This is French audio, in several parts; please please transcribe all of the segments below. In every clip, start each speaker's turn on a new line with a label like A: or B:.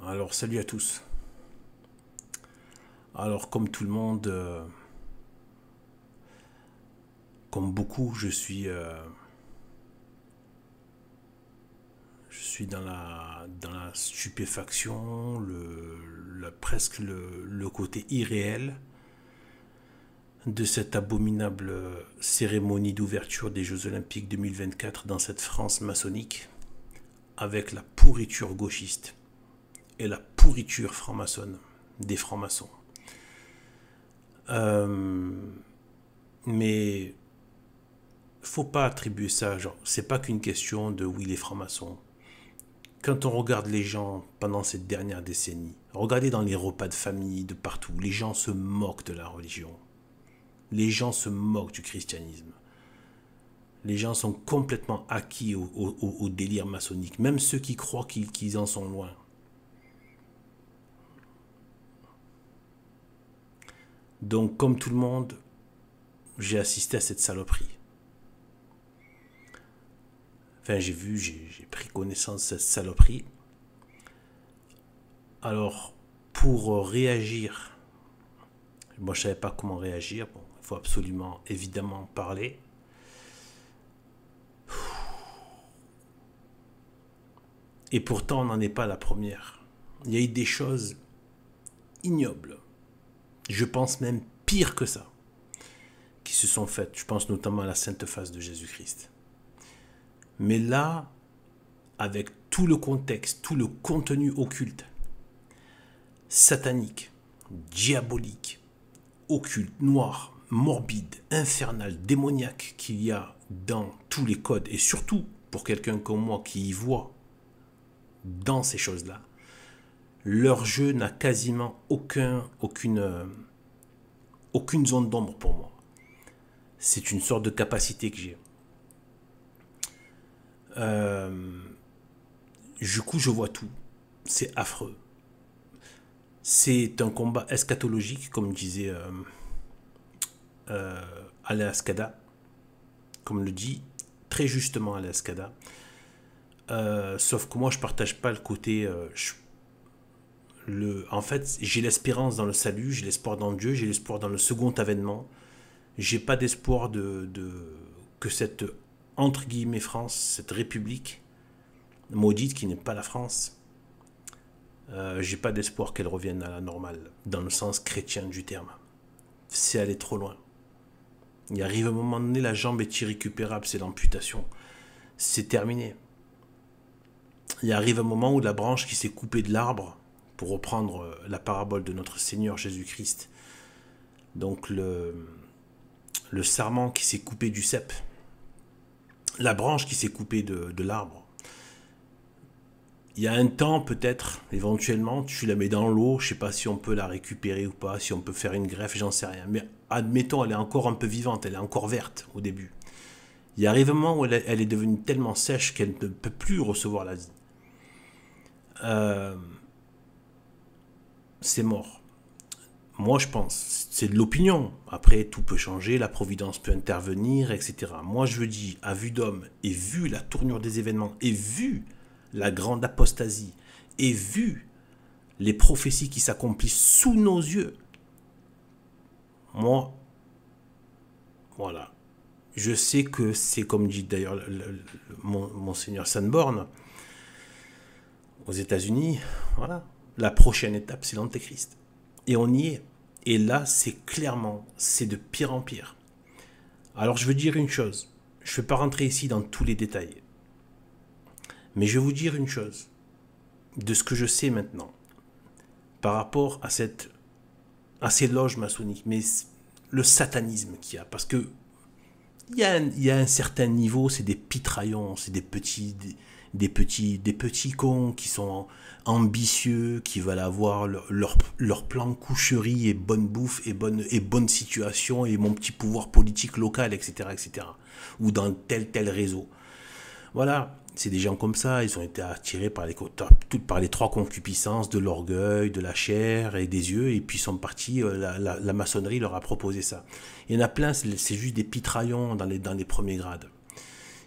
A: Alors, salut à tous. Alors, comme tout le monde, comme beaucoup, je suis dans la stupéfaction, presque le côté irréel de cette abominable cérémonie d'ouverture des Jeux Olympiques 2024 dans cette France maçonnique, avec la pourriture gauchiste et la pourriture franc-maçonne des francs-maçons. Mais faut pas attribuer ça, genre, c'est pas qu'une question de oui, les francs-maçons. Quand on regarde les gens pendant cette dernière décennie, regardez dans les repas de famille, de partout, les gens se moquent de la religion. Les gens se moquent du christianisme. Les gens sont complètement acquis au délire maçonnique, même ceux qui croient qu'ils en sont loin. Donc, comme tout le monde, j'ai assisté à cette saloperie. Enfin, j'ai pris connaissance de cette saloperie. Alors, pour réagir, moi je savais pas comment réagir. Bon, il faut absolument, évidemment, parler. Et pourtant, on n'en est pas la première. Il y a eu des choses ignobles. Je pense même pire que ça, qui se sont faites. Je pense notamment à la Sainte Face de Jésus-Christ. Mais là, avec tout le contexte, tout le contenu occulte, satanique, diabolique, occulte, noir, morbide, infernal, démoniaque qu'il y a dans tous les codes, et surtout pour quelqu'un comme moi qui y voit dans ces choses-là, leur jeu n'a quasiment aucune zone d'ombre pour moi. C'est une sorte de capacité que j'ai. Du coup, je vois tout. C'est affreux. C'est un combat eschatologique, comme disait Alain Ascada, comme le dit très justement Alain Ascada. Sauf que moi, je partage pas le côté. En fait, j'ai l'espérance dans le salut, j'ai l'espoir dans Dieu, j'ai l'espoir dans le second avènement. J'ai pas d'espoir que cette entre guillemets France, cette république maudite qui n'est pas la France, j'ai pas d'espoir qu'elle revienne à la normale, dans le sens chrétien du terme. C'est aller trop loin. Il arrive un moment donné, la jambe est irrécupérable, c'est l'amputation. C'est terminé. Il arrive un moment où la branche qui s'est coupée de l'arbre, pour reprendre la parabole de notre Seigneur Jésus-Christ, donc le sarment qui s'est coupé du cep, la branche qui s'est coupée de l'arbre, il y a un temps peut-être, éventuellement, tu la mets dans l'eau, je ne sais pas si on peut la récupérer ou pas, si on peut faire une greffe, j'en sais rien. Mais admettons, elle est encore un peu vivante, elle est encore verte au début. Il arrive un moment où elle est devenue tellement sèche qu'elle ne peut plus recevoir la vie. C'est mort. Moi, je pense, c'est de l'opinion. Après, tout peut changer, la providence peut intervenir, etc. Moi, je veux dire, à vue d'homme, et vu la tournure des événements, et vu la grande apostasie, et vu les prophéties qui s'accomplissent sous nos yeux, moi, voilà. Je sais que c'est comme dit d'ailleurs Monseigneur Sanborn aux États-Unis, voilà. La prochaine étape, c'est l'Antéchrist. Et on y est. Et là, c'est clairement, c'est de pire en pire. Alors, je veux dire une chose. Je ne vais pas rentrer ici dans tous les détails. Mais je vais vous dire une chose. De ce que je sais maintenant, par rapport à ces loges maçonniques, mais le satanisme qu'il y a. Parce que il y a un certain niveau, c'est des pitraillons, c'est des petits cons qui sont ambitieux, qui veulent avoir leur plan coucherie et bonne bouffe et bonne situation et mon petit pouvoir politique local, etc., etc. Ou dans tel réseau. Voilà, c'est des gens comme ça, ils ont été attirés par les trois concupiscences de l'orgueil, de la chair et des yeux, et puis ils sont partis, la maçonnerie leur a proposé ça. Il y en a plein, c'est juste des pitraillons dans les premiers grades.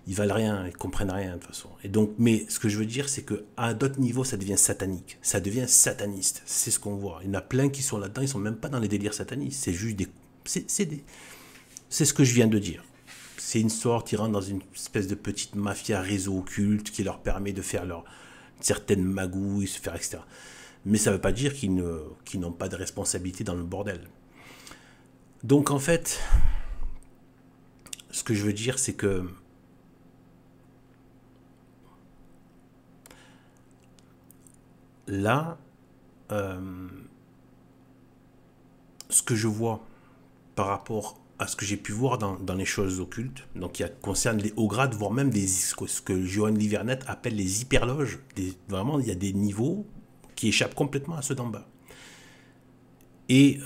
A: Ils valent rien, ils comprennent rien de toute façon. Et donc, mais ce que je veux dire, c'est qu'à d'autres niveaux, ça devient satanique. Ça devient sataniste. C'est ce qu'on voit. Il y en a plein qui sont là-dedans, ils sont même pas dans les délires satanistes. C'est juste des... C'est ce que je viens de dire. C'est une sorte, ils rentrent dans une espèce de petite mafia réseau occulte qui leur permet de faire certaines magouilles, se faire, etc. Mais ça ne veut pas dire qu'ils n'ont pas de responsabilité dans le bordel. Donc en fait, ce que je veux dire, c'est que là, ce que je vois par rapport à ce que j'ai pu voir dans les choses occultes, donc qui concerne les hauts grades, voire même ce que Johan Livernet appelle les hyperloges. Vraiment, il y a des niveaux qui échappent complètement à ceux d'en bas. Et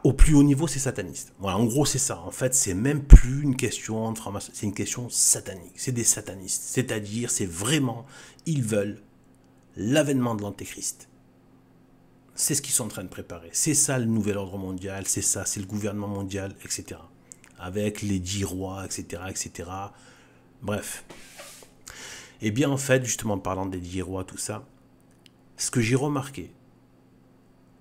A: au plus haut niveau, c'est sataniste. Voilà, en gros, c'est ça. En fait, c'est même plus une question de franc-maçon, c'est une question satanique. C'est des satanistes. C'est-à-dire, c'est vraiment, ils veulent l'avènement de l'Antéchrist. C'est ce qu'ils sont en train de préparer. C'est ça le nouvel ordre mondial, c'est ça, c'est le gouvernement mondial, etc. Avec les 10 rois, etc., etc. Bref. Et bien en fait, justement, en parlant des 10 rois, tout ça, ce que j'ai remarqué,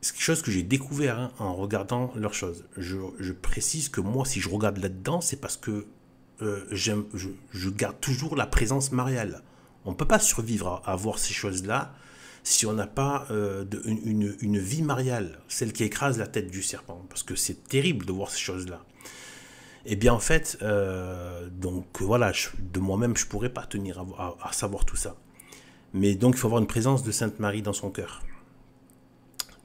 A: c'est quelque chose que j'ai découvert hein, en regardant leurs choses. Je précise que moi, si je regarde là-dedans, c'est parce que je garde toujours la présence mariale. On ne peut pas survivre à voir ces choses-là si on n'a pas une vie mariale, celle qui écrase la tête du serpent, parce que c'est terrible de voir ces choses-là. Et bien en fait, donc voilà, de moi-même, je ne pourrais pas tenir à savoir tout ça. Mais donc il faut avoir une présence de Sainte Marie dans son cœur,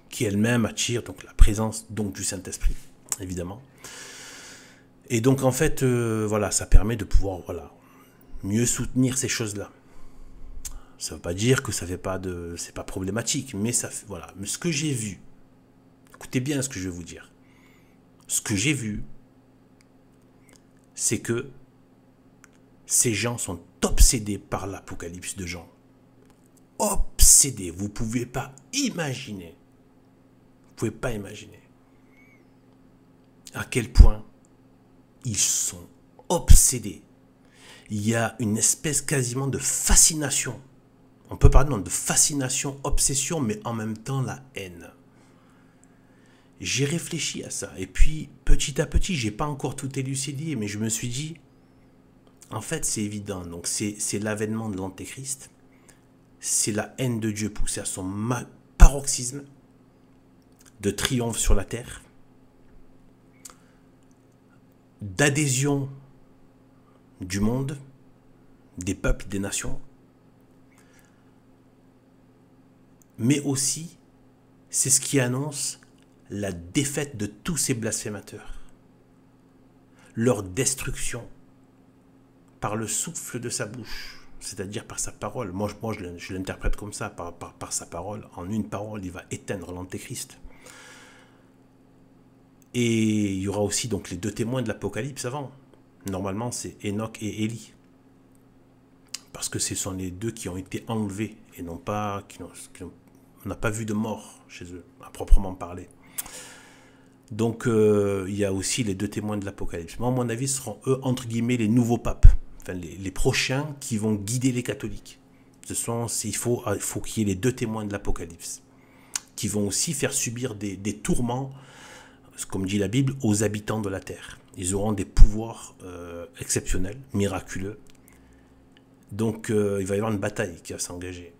A: qui elle-même attire donc la présence donc du Saint-Esprit, évidemment. Et donc en fait, voilà, ça permet de pouvoir mieux soutenir ces choses-là. Ça ne veut pas dire que ça fait pas c'est pas problématique, mais ça fait, voilà. Mais ce que j'ai vu, écoutez bien ce que je vais vous dire. Ce que j'ai vu, c'est que ces gens sont obsédés par l'Apocalypse de Jean. Obsédés, vous ne pouvez pas imaginer. Vous pouvez pas imaginer à quel point ils sont obsédés. Il y a une espèce quasiment de fascination. On peut parler de fascination, obsession, mais en même temps la haine. J'ai réfléchi à ça. Et puis, petit à petit, j'ai pas encore tout élucidé, mais je me suis dit, en fait, c'est évident. Donc, c'est l'avènement de l'Antéchrist. C'est la haine de Dieu poussée à son paroxysme de triomphe sur la terre, d'adhésion du monde, des peuples, des nations, mais aussi, c'est ce qui annonce la défaite de tous ces blasphémateurs, leur destruction par le souffle de sa bouche, c'est-à-dire par sa parole. Moi je l'interprète comme ça, par sa parole. En une parole, il va éteindre l'Antéchrist. Et il y aura aussi donc les deux témoins de l'Apocalypse avant. Normalement, c'est Enoch et Élie. Parce que ce sont les deux qui ont été enlevés et non pas on n'a pas vu de mort chez eux, à proprement parler. Donc, il y a aussi les deux témoins de l'Apocalypse. Moi, à mon avis, ce seront eux, entre guillemets, les nouveaux papes. Enfin, les prochains qui vont guider les catholiques. Il faut qu'il y ait les deux témoins de l'Apocalypse. Qui vont aussi faire subir des tourments, comme dit la Bible, aux habitants de la terre. Ils auront des pouvoirs exceptionnels, miraculeux. Donc, il va y avoir une bataille qui va s'engager.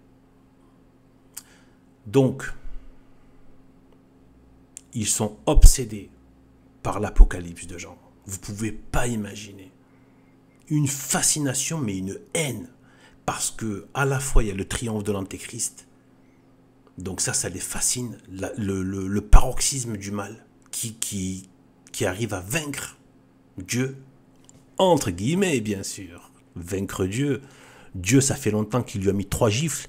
A: Donc, ils sont obsédés par l'Apocalypse de Jean. Vous ne pouvez pas imaginer. Une fascination, mais une haine. Parce que, à la fois, il y a le triomphe de l'Antéchrist. Donc ça les fascine. Le paroxysme du mal qui arrive à vaincre Dieu. Entre guillemets, bien sûr. Vaincre Dieu. Dieu, ça fait longtemps qu'il lui a mis 3 gifles.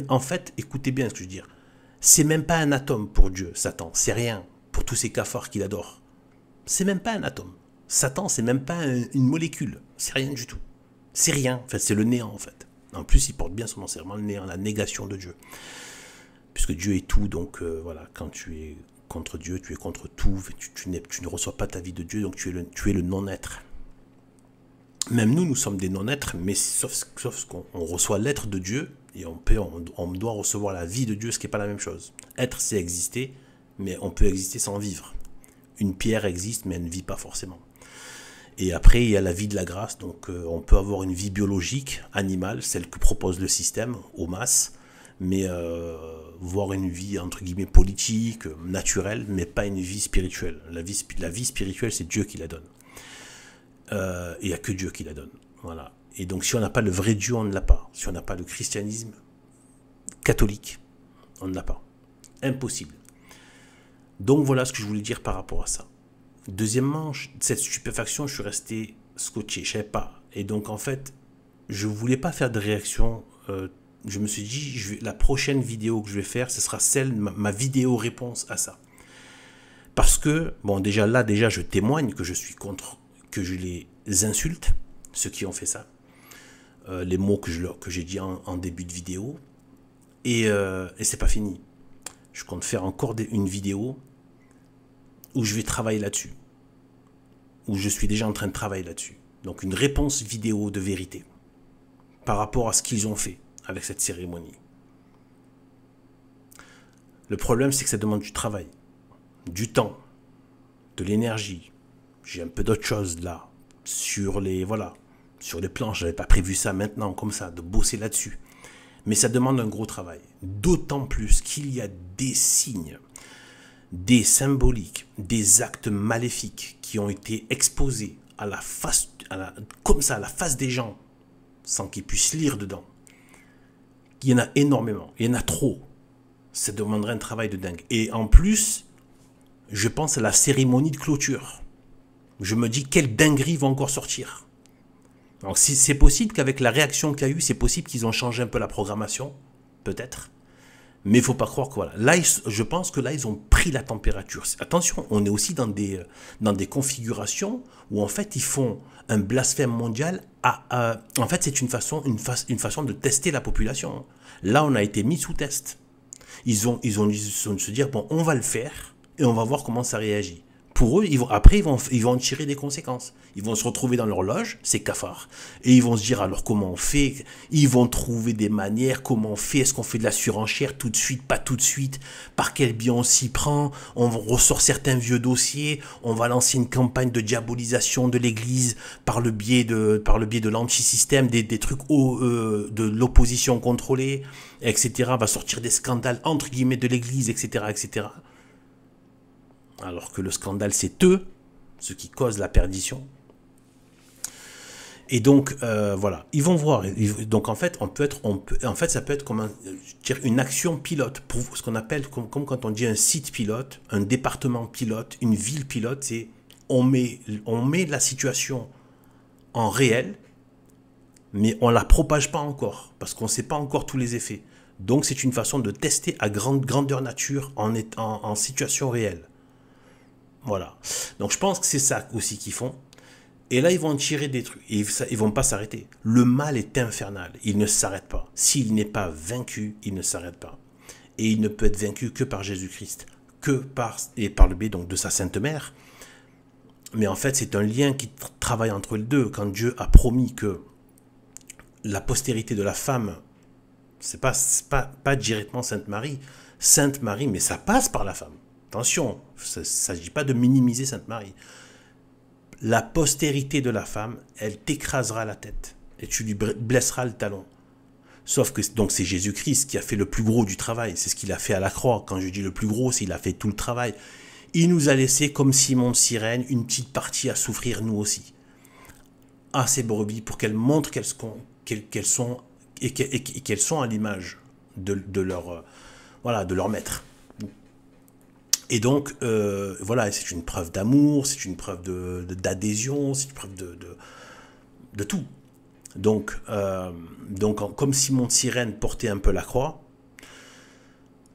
A: En fait, écoutez bien ce que je veux dire. C'est même pas un atome pour Dieu, Satan. C'est rien pour tous ces cafards qu'il adore. C'est même pas un atome. Satan, c'est même pas une molécule. C'est rien du tout. C'est rien. En fait, c'est le néant, en fait. En plus, il porte bien son nom. C'est vraiment le néant, la négation de Dieu. Puisque Dieu est tout, donc voilà, quand tu es contre Dieu, tu es contre tout. Tu ne reçois pas ta vie de Dieu, donc tu es le non-être. Même nous, nous sommes des non-êtres, mais sauf qu'on reçoit l'être de Dieu, et on doit recevoir la vie de Dieu, ce qui n'est pas la même chose. Être, c'est exister, mais on peut exister sans vivre. Une pierre existe, mais elle ne vit pas forcément. Et après, il y a la vie de la grâce, donc on peut avoir une vie biologique, animale, celle que propose le système, aux masses, mais voir une vie, entre guillemets, politique, naturelle, mais pas une vie spirituelle. La vie spirituelle, c'est Dieu qui la donne. Il n'y a que Dieu qui la donne. Voilà. Et donc si on n'a pas le vrai Dieu, on ne l'a pas. Si on n'a pas le christianisme catholique, on ne l'a pas. Impossible. Donc voilà ce que je voulais dire par rapport à ça. Deuxièmement, cette stupéfaction, je suis resté scotché, je ne savais pas. Et donc en fait, je ne voulais pas faire de réaction. Je me suis dit, la prochaine vidéo que je vais faire, ce sera ma vidéo réponse à ça. Parce que, bon, déjà, je témoigne que je suis contre, que je les insulte, ceux qui ont fait ça. Les mots que j'ai dit en début de vidéo. Et c'est pas fini. Je compte faire encore une vidéo où je vais travailler là-dessus. Où je suis déjà en train de travailler là-dessus. Donc une réponse vidéo de vérité. Par rapport à ce qu'ils ont fait avec cette cérémonie. Le problème, c'est que ça demande du travail. Du temps. De l'énergie. J'ai un peu d'autres choses là. Sur les planches. J'avais pas prévu ça maintenant comme ça. De bosser là-dessus. Mais ça demande un gros travail. D'autant plus qu'il y a des signes, des symboliques, des actes maléfiques qui ont été exposés à la face, comme ça, à la face des gens, sans qu'ils puissent lire dedans. Il y en a énormément. Il y en a trop. Ça demanderait un travail de dingue. Et en plus, je pense à la cérémonie de clôture. Je me dis, quelle dinguerie va encore sortir. Donc c'est possible qu'avec la réaction qu'il y a eu, c'est possible qu'ils ont changé un peu la programmation, peut-être. Mais il ne faut pas croire que voilà. Là, je pense que là, ils ont pris la température. Attention, on est aussi dans des configurations où en fait, ils font un blasphème mondial. En fait, c'est une façon de tester la population. Là, on a été mis sous test. Ils ont dit de se dire, bon, on va le faire et on va voir comment ça réagit. Pour eux, après, ils vont en tirer des conséquences. Ils vont se retrouver dans leur loge, ces cafards, et ils vont se dire alors comment on fait. Ils vont trouver des manières, comment on fait. Est-ce qu'on fait de la surenchère tout de suite, pas tout de suite? Par quel biais on s'y prend? On ressort certains vieux dossiers. On va lancer une campagne de diabolisation de l'Église par le biais de l'antisystème, des trucs de l'opposition contrôlée, etc. On va sortir des scandales entre guillemets de l'Église, etc., etc. Alors que le scandale, c'est eux, ceux qui causent la perdition. Et donc, voilà, ils vont voir. Donc, en fait, ça peut être comme une action pilote, pour ce qu'on appelle, comme quand on dit un site pilote, un département pilote, une ville pilote, c'est on met la situation en réel, mais on ne la propage pas encore, parce qu'on ne sait pas encore tous les effets. Donc, c'est une façon de tester à grandeur nature en situation réelle. Voilà. Donc je pense que c'est ça aussi qu'ils font. Et là, ils vont en tirer des trucs. Et ils vont pas s'arrêter. Le mal est infernal. Il ne s'arrête pas. S'il n'est pas vaincu, il ne s'arrête pas. Et il ne peut être vaincu que par Jésus-Christ. Par le biais donc de sa Sainte Mère. Mais en fait, c'est un lien qui travaille entre les deux. Quand Dieu a promis que la postérité de la femme, c'est pas directement Sainte Marie. Sainte Marie, mais ça passe par la femme. Attention, il ne s'agit pas de minimiser Sainte Marie. La postérité de la femme, elle t'écrasera la tête et tu lui blesseras le talon. Sauf que donc c'est Jésus-Christ qui a fait le plus gros du travail. C'est ce qu'il a fait à la croix. Quand je dis le plus gros, c'est qu'il a fait tout le travail. Il nous a laissé, comme Simon de Cyrène, une petite partie à souffrir nous aussi. À ces brebis pour qu'elles montrent qu'elles sont à l'image de leur maître. Et donc, voilà, c'est une preuve d'amour, c'est une preuve d'adhésion, c'est une preuve de tout. Donc, comme Simon de Cyrène portait un peu la croix,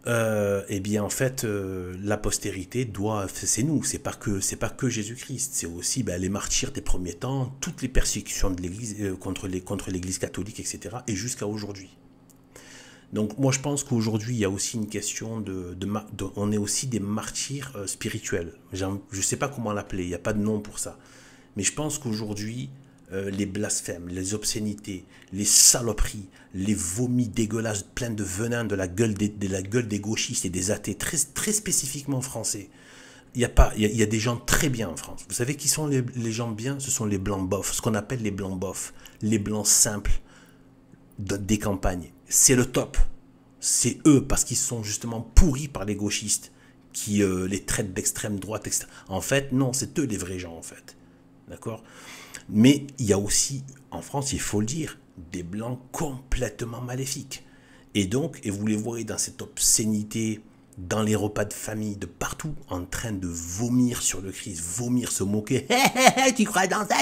A: eh bien, en fait, la postérité c'est nous, c'est pas que Jésus-Christ, c'est aussi les martyrs des premiers temps, toutes les persécutions de l'Église contre l'Église catholique, etc., et jusqu'à aujourd'hui. Donc moi je pense qu'aujourd'hui il y a aussi une question on est aussi des martyrs spirituels. Je ne sais pas comment l'appeler, il n'y a pas de nom pour ça. Mais je pense qu'aujourd'hui les blasphèmes, les obscénités, les saloperies, les vomis dégueulasses pleins de venin de la gueule des gauchistes et des athées, très, très spécifiquement français. Il y a des gens très bien en France. Vous savez qui sont les gens bien? Ce sont les blancs bofs, ce qu'on appelle les blancs bofs, les blancs simples des campagnes. C'est le top. C'est eux, parce qu'ils sont justement pourris par les gauchistes, qui les traitent d'extrême droite, etc. En fait, non, c'est eux les vrais gens, en fait. D'accord? Mais il y a aussi, en France, il faut le dire, des blancs complètement maléfiques. Et donc, et vous les voyez dans cette obscénité, dans les repas de famille, de partout, en train de vomir sur le Christ, vomir, se moquer. Tu crois dans ça?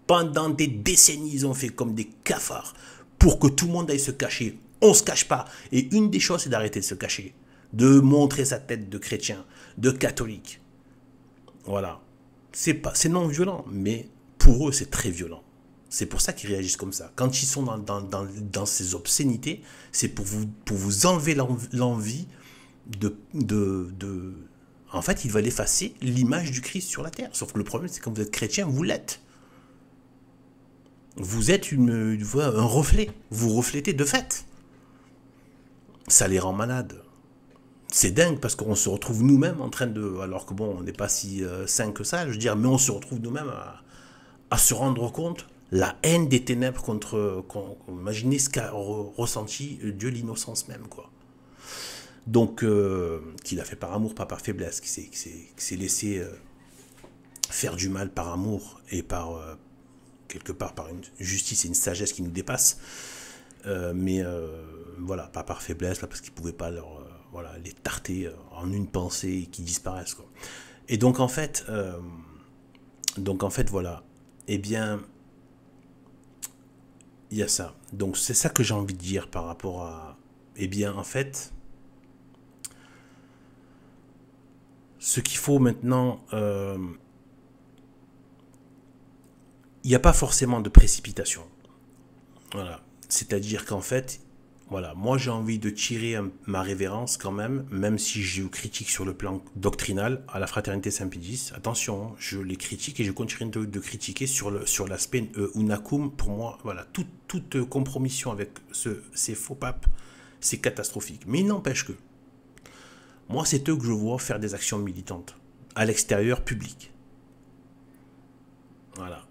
A: Pendant des décennies, ils ont fait comme des cafards pour que tout le monde aille se cacher. On ne se cache pas. Et une des choses, c'est d'arrêter de se cacher, de montrer sa tête de chrétien, de catholique. Voilà. C'est non violent, mais pour eux, c'est très violent. C'est pour ça qu'ils réagissent comme ça. Quand ils sont dans ces obscénités, c'est pour vous enlever l'envie de... En fait, ils veulent effacer l'image du Christ sur la terre. Sauf que le problème, c'est que quand vous êtes chrétien, vous l'êtes. Vous êtes un reflet. Vous reflétez de fait. Ça les rend malades. C'est dingue parce qu'on se retrouve nous-mêmes en train de... Alors que bon, on n'est pas si sain que ça, je veux dire, mais on se retrouve nous-mêmes à se rendre compte la haine des ténèbres contre... imaginez ce qu'a ressenti Dieu, l'innocence même, quoi. Donc, qu'il a fait par amour, pas par faiblesse, qui s'est laissé faire du mal par amour et par... quelque part par une justice et une sagesse qui nous dépassent. Mais voilà, pas par faiblesse, pas parce qu'ils ne pouvaient pas les tarter en une pensée et qu'ils disparaissent, quoi. Et donc en fait, voilà, eh bien, il y a ça. Donc c'est ça que j'ai envie de dire par rapport à, eh bien, en fait, ce qu'il faut maintenant, il n'y a pas forcément de précipitation. Voilà. C'est-à-dire qu'en fait, voilà, moi j'ai envie de tirer ma révérence quand même si je critique sur le plan doctrinal à la Fraternité Saint-Pédis. Attention, je les critique et je continue de critiquer sur l'aspect Unacum. Pour moi, voilà, toute compromission avec ces faux papes, c'est catastrophique. Mais il n'empêche que, moi c'est eux que je vois faire des actions militantes, à l'extérieur, public. Voilà.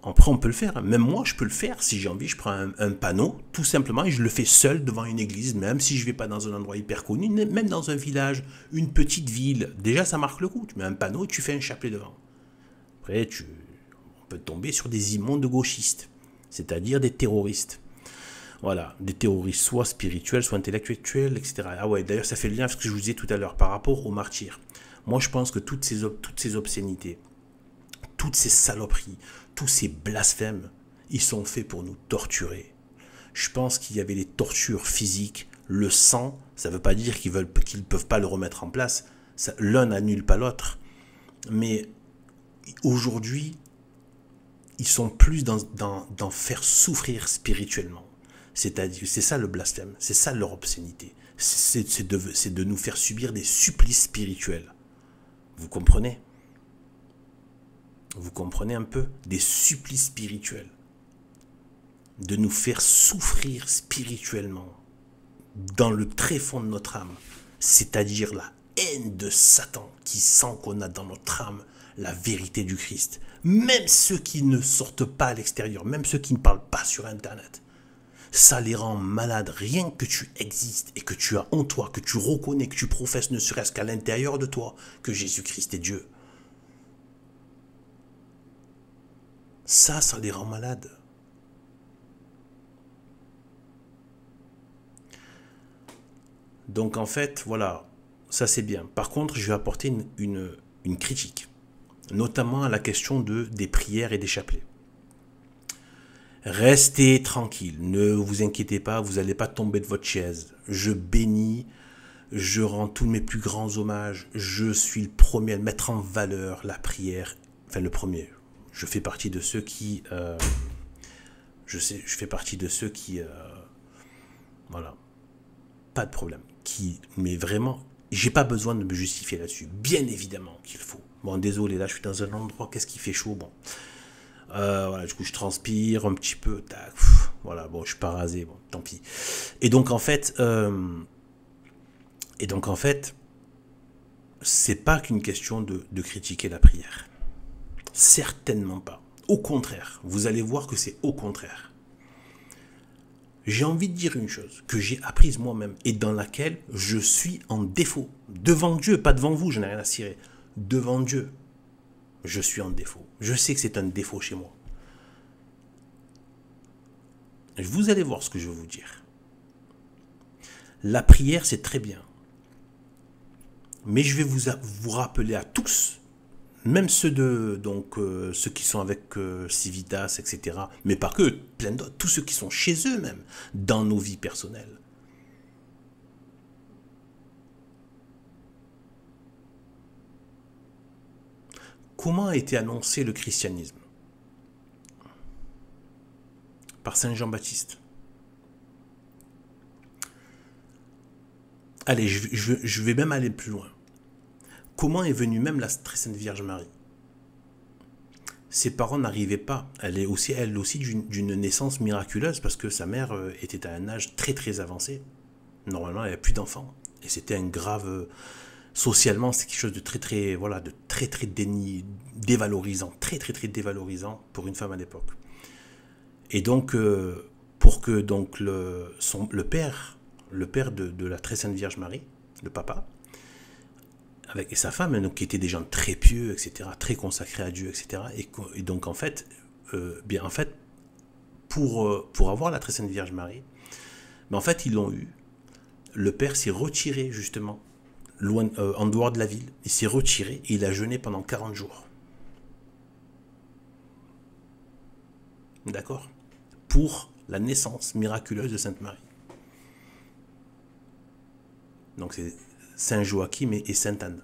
A: Après, on peut le faire. Même moi, je peux le faire. Si j'ai envie, je prends un panneau, tout simplement, et je le fais seul devant une église, même si je ne vais pas dans un endroit hyper connu, même dans un village, une petite ville. Déjà, ça marque le coup. Tu mets un panneau et tu fais un chapelet devant. Après, on peut tomber sur des immondes gauchistes, c'est-à-dire des terroristes. Voilà, des terroristes soit spirituels, soit intellectuels, etc. Ah ouais, d'ailleurs, ça fait le lien avec ce que je vous disais tout à l'heure par rapport aux martyrs. Moi, je pense que toutes ces obscénités, toutes ces saloperies, tous ces blasphèmes, ils sont faits pour nous torturer. Je pense qu'il y avait les tortures physiques, le sang, ça ne veut pas dire qu'ils ne peuvent pas le remettre en place, l'un n'annule pas l'autre. Mais aujourd'hui, ils sont plus dans faire souffrir spirituellement. C'est-à-dire, c'est ça le blasphème, c'est ça leur obscénité. C'est de nous faire subir des supplices spirituels. Vous comprenez ? Vous comprenez un peu? Des supplices spirituels. De nous faire souffrir spirituellement dans le tréfonds de notre âme. C'est-à-dire la haine de Satan qui sent qu'on a dans notre âme la vérité du Christ. Même ceux qui ne sortent pas à l'extérieur, même ceux qui ne parlent pas sur Internet. Ça les rend malades. Rien que tu existes et que tu as en toi, que tu reconnais, que tu professes ne serait-ce qu'à l'intérieur de toi que Jésus-Christ est Dieu. Ça les rend malades. Donc en fait, voilà, ça c'est bien. Par contre, je vais apporter une critique, notamment à la question des prières et des chapelets. Restez tranquille, ne vous inquiétez pas, vous n'allez pas tomber de votre chaise. Je bénis, je rends tous mes plus grands hommages, je suis le premier à mettre en valeur la prière, enfin le premier. Je fais partie de ceux qui... voilà. Pas de problème. Mais vraiment, j'ai pas besoin de me justifier là-dessus. Bien évidemment qu'il faut. Bon, désolé, là, je suis dans un endroit, qu'est-ce qui fait chaud, bon. Voilà, du coup, je transpire un petit peu. Tac, voilà, bon, je suis pas rasé, bon, tant pis. Et donc, en fait, c'est pas qu'une question de critiquer la prière. Certainement pas. Au contraire, vous allez voir que c'est au contraire. J'ai envie de dire une chose que j'ai apprise moi-même et dans laquelle je suis en défaut. Devant Dieu, pas devant vous, je n'ai rien à cirer. Devant Dieu, je suis en défaut. Je sais que c'est un défaut chez moi. Vous allez voir ce que je vais vous dire. La prière, c'est très bien. Mais je vais vous rappeler à tous, même ceux qui sont avec Civitas, etc. Mais pas que, plein d'autres, tous ceux qui sont chez eux même, dans nos vies personnelles. Comment a été annoncé le christianisme? Par Saint Jean-Baptiste. Allez, je vais même aller plus loin. Comment est venue même la très sainte Vierge Marie? Ses parents n'arrivaient pas. Elle aussi d'une naissance miraculeuse parce que sa mère était à un âge très très avancé. Normalement, elle n'avait plus d'enfants. Et c'était un grave... socialement, c'est quelque chose de très très... Voilà, de très très dévalorisant. Très très très dévalorisant pour une femme à l'époque. Et donc, pour que donc le père de la très sainte Vierge Marie, le papa, et sa femme, donc, qui étaient des gens très pieux, etc., très consacrés à Dieu, etc. Et donc, en fait, pour avoir la très sainte Vierge Marie, en fait, ils l'ont eu. Le père s'est retiré, justement, loin, en dehors de la ville. Il s'est retiré et il a jeûné pendant 40 jours. D'accord? Pour la naissance miraculeuse de Sainte Marie. Donc, c'est Saint Joachim et Sainte Anne.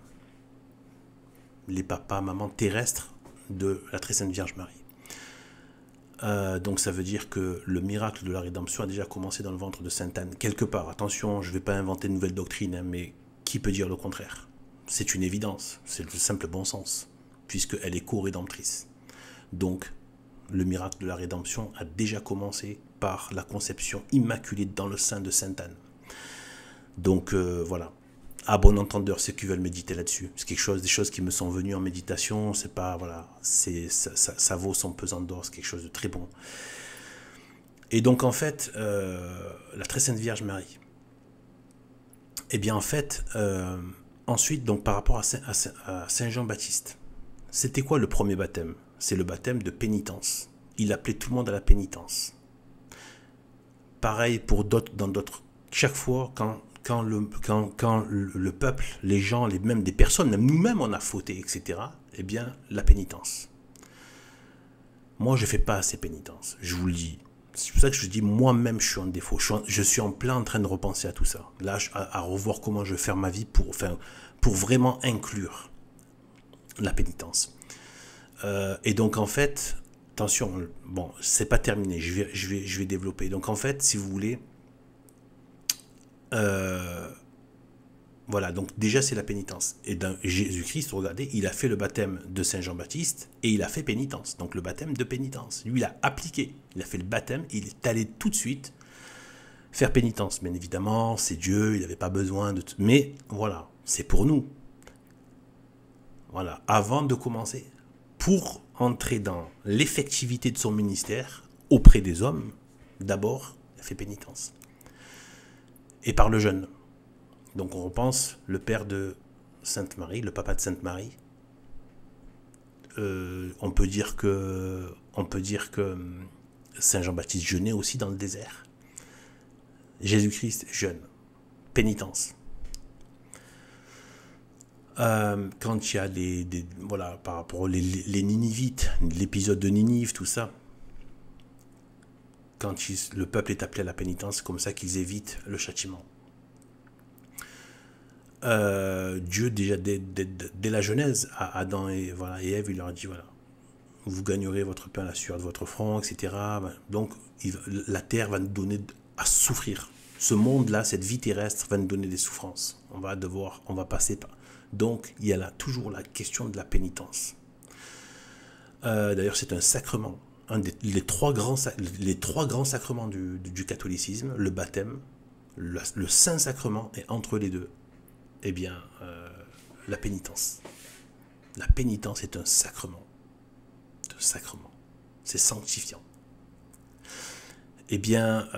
A: Les papas, mamans terrestres de la très sainte Vierge Marie. Donc ça veut dire que le miracle de la rédemption a déjà commencé dans le ventre de Sainte Anne. Quelque part, attention, je ne vais pas inventer de nouvelles doctrines, hein, mais qui peut dire le contraire? C'est une évidence, c'est le simple bon sens, puisqu'elle est co-rédemptrice. Donc, le miracle de la rédemption a déjà commencé par la conception immaculée dans le sein de Sainte Anne. Donc voilà. À bon entendeur, ceux qui veulent méditer là-dessus. C'est des choses qui me sont venues en méditation, c'est pas, voilà, ça vaut son pesant d'or, c'est quelque chose de très bon. Et donc en fait, la très sainte Vierge Marie, eh bien en fait, ensuite, donc par rapport à Saint Jean-Baptiste, c'était quoi le premier baptême? C'est le baptême de pénitence. Il appelait tout le monde à la pénitence. Pareil pour dans d'autres, chaque fois quand le peuple, les gens, même des personnes, même nous-mêmes on a fauté, etc., eh bien, la pénitence. Moi, je ne fais pas assez pénitence, je vous le dis. C'est pour ça que je dis, moi-même, je suis en défaut. Je suis en plein en train de repenser à tout ça. Là, à revoir comment je vais faire ma vie pour vraiment inclure la pénitence. Et donc, en fait, attention, bon, c'est pas terminé, je vais développer. Donc, en fait, si vous voulez... voilà, donc déjà c'est la pénitence. Et dans Jésus-Christ, regardez, il a fait le baptême de Saint Jean-Baptiste et il a fait pénitence. Donc le baptême de pénitence. Lui, il a appliqué. Il a fait le baptême, il est allé tout de suite faire pénitence. Bien évidemment, c'est Dieu, il n'avait pas besoin de... Mais voilà, c'est pour nous. Voilà, avant de commencer, pour entrer dans l'effectivité de son ministère auprès des hommes, d'abord, il a fait pénitence. Et par le jeûne. Donc on repense le père de Sainte Marie, le papa de Sainte Marie. On peut dire que Saint Jean-Baptiste jeûnait aussi dans le désert. Jésus-Christ jeûne, pénitence. Quand il y a voilà, par rapport aux les Ninivites, l'épisode de Ninive, tout ça, quand le peuple est appelé à la pénitence, c'est comme ça qu'ils évitent le châtiment. Dieu, déjà dès la Genèse, à Adam et Ève, il leur a dit, voilà, vous gagnerez votre pain à la sueur de votre front, etc. Donc, la terre va nous donner à souffrir. Ce monde-là, cette vie terrestre va nous donner des souffrances. On va passer par... Donc, il y a toujours la question de la pénitence. D'ailleurs, c'est un sacrement. Les trois grands sacrements du catholicisme, le baptême, le Saint-Sacrement, et entre les deux, eh bien, la pénitence. La pénitence est un sacrement. Un sacrement. C'est sanctifiant. Eh bien,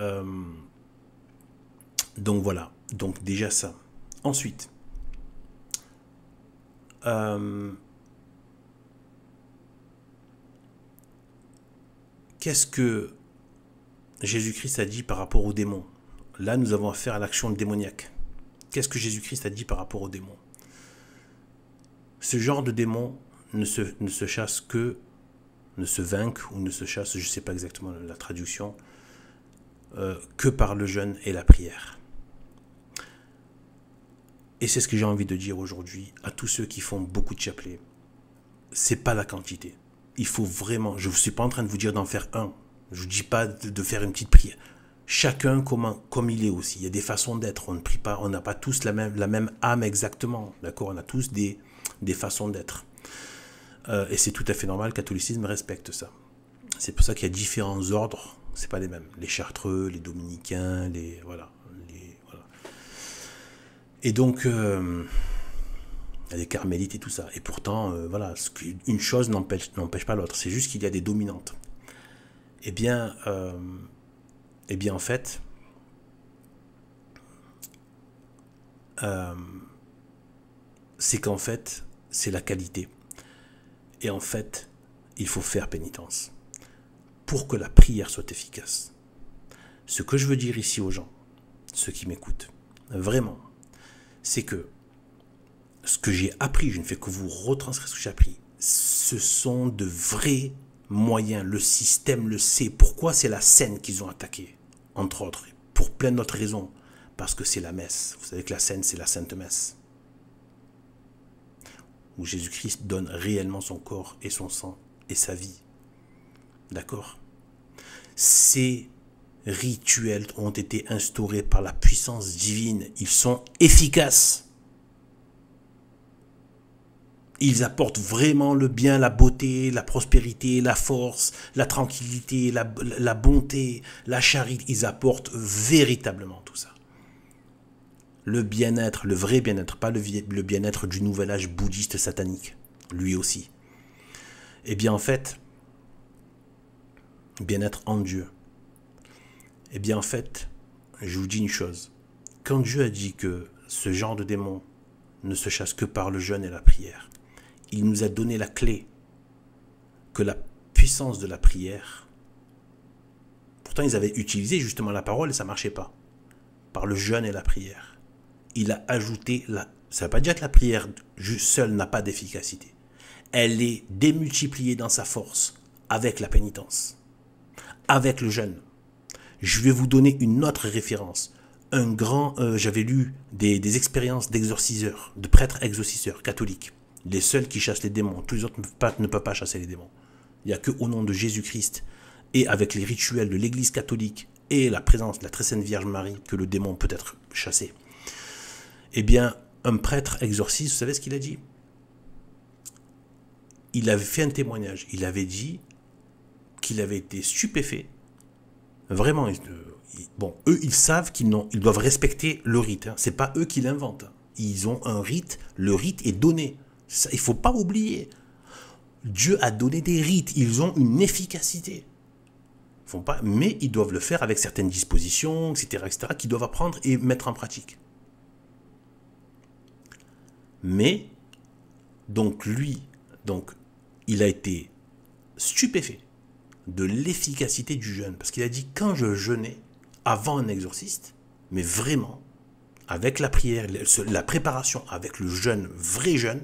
A: donc voilà. Donc déjà ça. Ensuite, qu'est-ce que Jésus-Christ a dit par rapport aux démons? Là, nous avons affaire à l'action démoniaque. Qu'est-ce que Jésus-Christ a dit par rapport aux démons? Ce genre de démons ne se chasse que, ne se vainque ou ne se chasse, je ne sais pas exactement la traduction, que par le jeûne et la prière. Et c'est ce que j'ai envie de dire aujourd'hui à tous ceux qui font beaucoup de chapelets. C'est pas la quantité. Il faut vraiment, je ne suis pas en train de vous dire d'en faire un. Je ne vous dis pas de faire une petite prière. Chacun comme il est aussi. Il y a des façons d'être. On ne prie pas, on n'a pas tous la même âme exactement. D'accord? On a tous des façons d'être. Et c'est tout à fait normal, le catholicisme respecte ça. C'est pour ça qu'il y a différents ordres, c'est pas les mêmes. Les chartreux, les dominicains, voilà. Et donc, il y a des carmélites et tout ça. Et pourtant, voilà, une chose n'empêche pas l'autre. C'est juste qu'il y a des dominantes. Eh bien, en fait, c'est qu'en fait, c'est la qualité. Et en fait, il faut faire pénitence pour que la prière soit efficace. Ce que je veux dire ici aux gens, ceux qui m'écoutent, vraiment, c'est que ce que j'ai appris, je ne fais que vous retranscrire ce que j'ai appris, ce sont de vrais moyens. Le système le sait. Pourquoi c'est la scène qu'ils ont attaquée, entre autres, pour plein d'autres raisons. Parce que c'est la messe. Vous savez que la scène, c'est la Sainte Messe, où Jésus-Christ donne réellement son corps et son sang et sa vie. D'accord? Ces rituels ont été instaurés par la puissance divine. Ils sont efficaces. Ils apportent vraiment le bien, la beauté, la prospérité, la force, la tranquillité, la bonté, la charité. Ils apportent véritablement tout ça. Le bien-être, le vrai bien-être, pas le bien-être du nouvel âge bouddhiste satanique, lui aussi. Eh bien en fait, bien-être en Dieu. Eh bien en fait, je vous dis une chose. Quand Dieu a dit que ce genre de démon ne se chasse que par le jeûne et la prière, il nous a donné la clé que la puissance de la prière, pourtant ils avaient utilisé justement la parole et ça ne marchait pas, par le jeûne et la prière. Il a ajouté, ça ne veut pas dire que la prière seule n'a pas d'efficacité. Elle est démultipliée dans sa force avec la pénitence, avec le jeûne. Je vais vous donner une autre référence. J'avais lu des expériences d'exorciseurs, de prêtres exorciseurs catholiques. Les seuls qui chassent les démons. Tous les autres ne peuvent pas chasser les démons. Il n'y a qu'au nom de Jésus-Christ et avec les rituels de l'Église catholique et la présence de la très sainte Vierge Marie que le démon peut être chassé. Eh bien, un prêtre exorciste, vous savez ce qu'il a dit? Il avait fait un témoignage. Il avait dit qu'il avait été stupéfait. Vraiment, bon, eux, ils savent qu'ils doivent respecter le rite. Hein. Ce n'est pas eux qui l'inventent. Ils ont un rite. Le rite est donné. Ça, il ne faut pas oublier. Dieu a donné des rites. Ils ont une efficacité. Mais ils doivent le faire avec certaines dispositions, etc., qu'ils doivent apprendre et mettre en pratique. Mais, donc lui, il a été stupéfait de l'efficacité du jeûne. Parce qu'il a dit, quand je jeûnais avant un exorciste, mais vraiment, avec la prière, la préparation, avec le jeûne, vrai jeûne,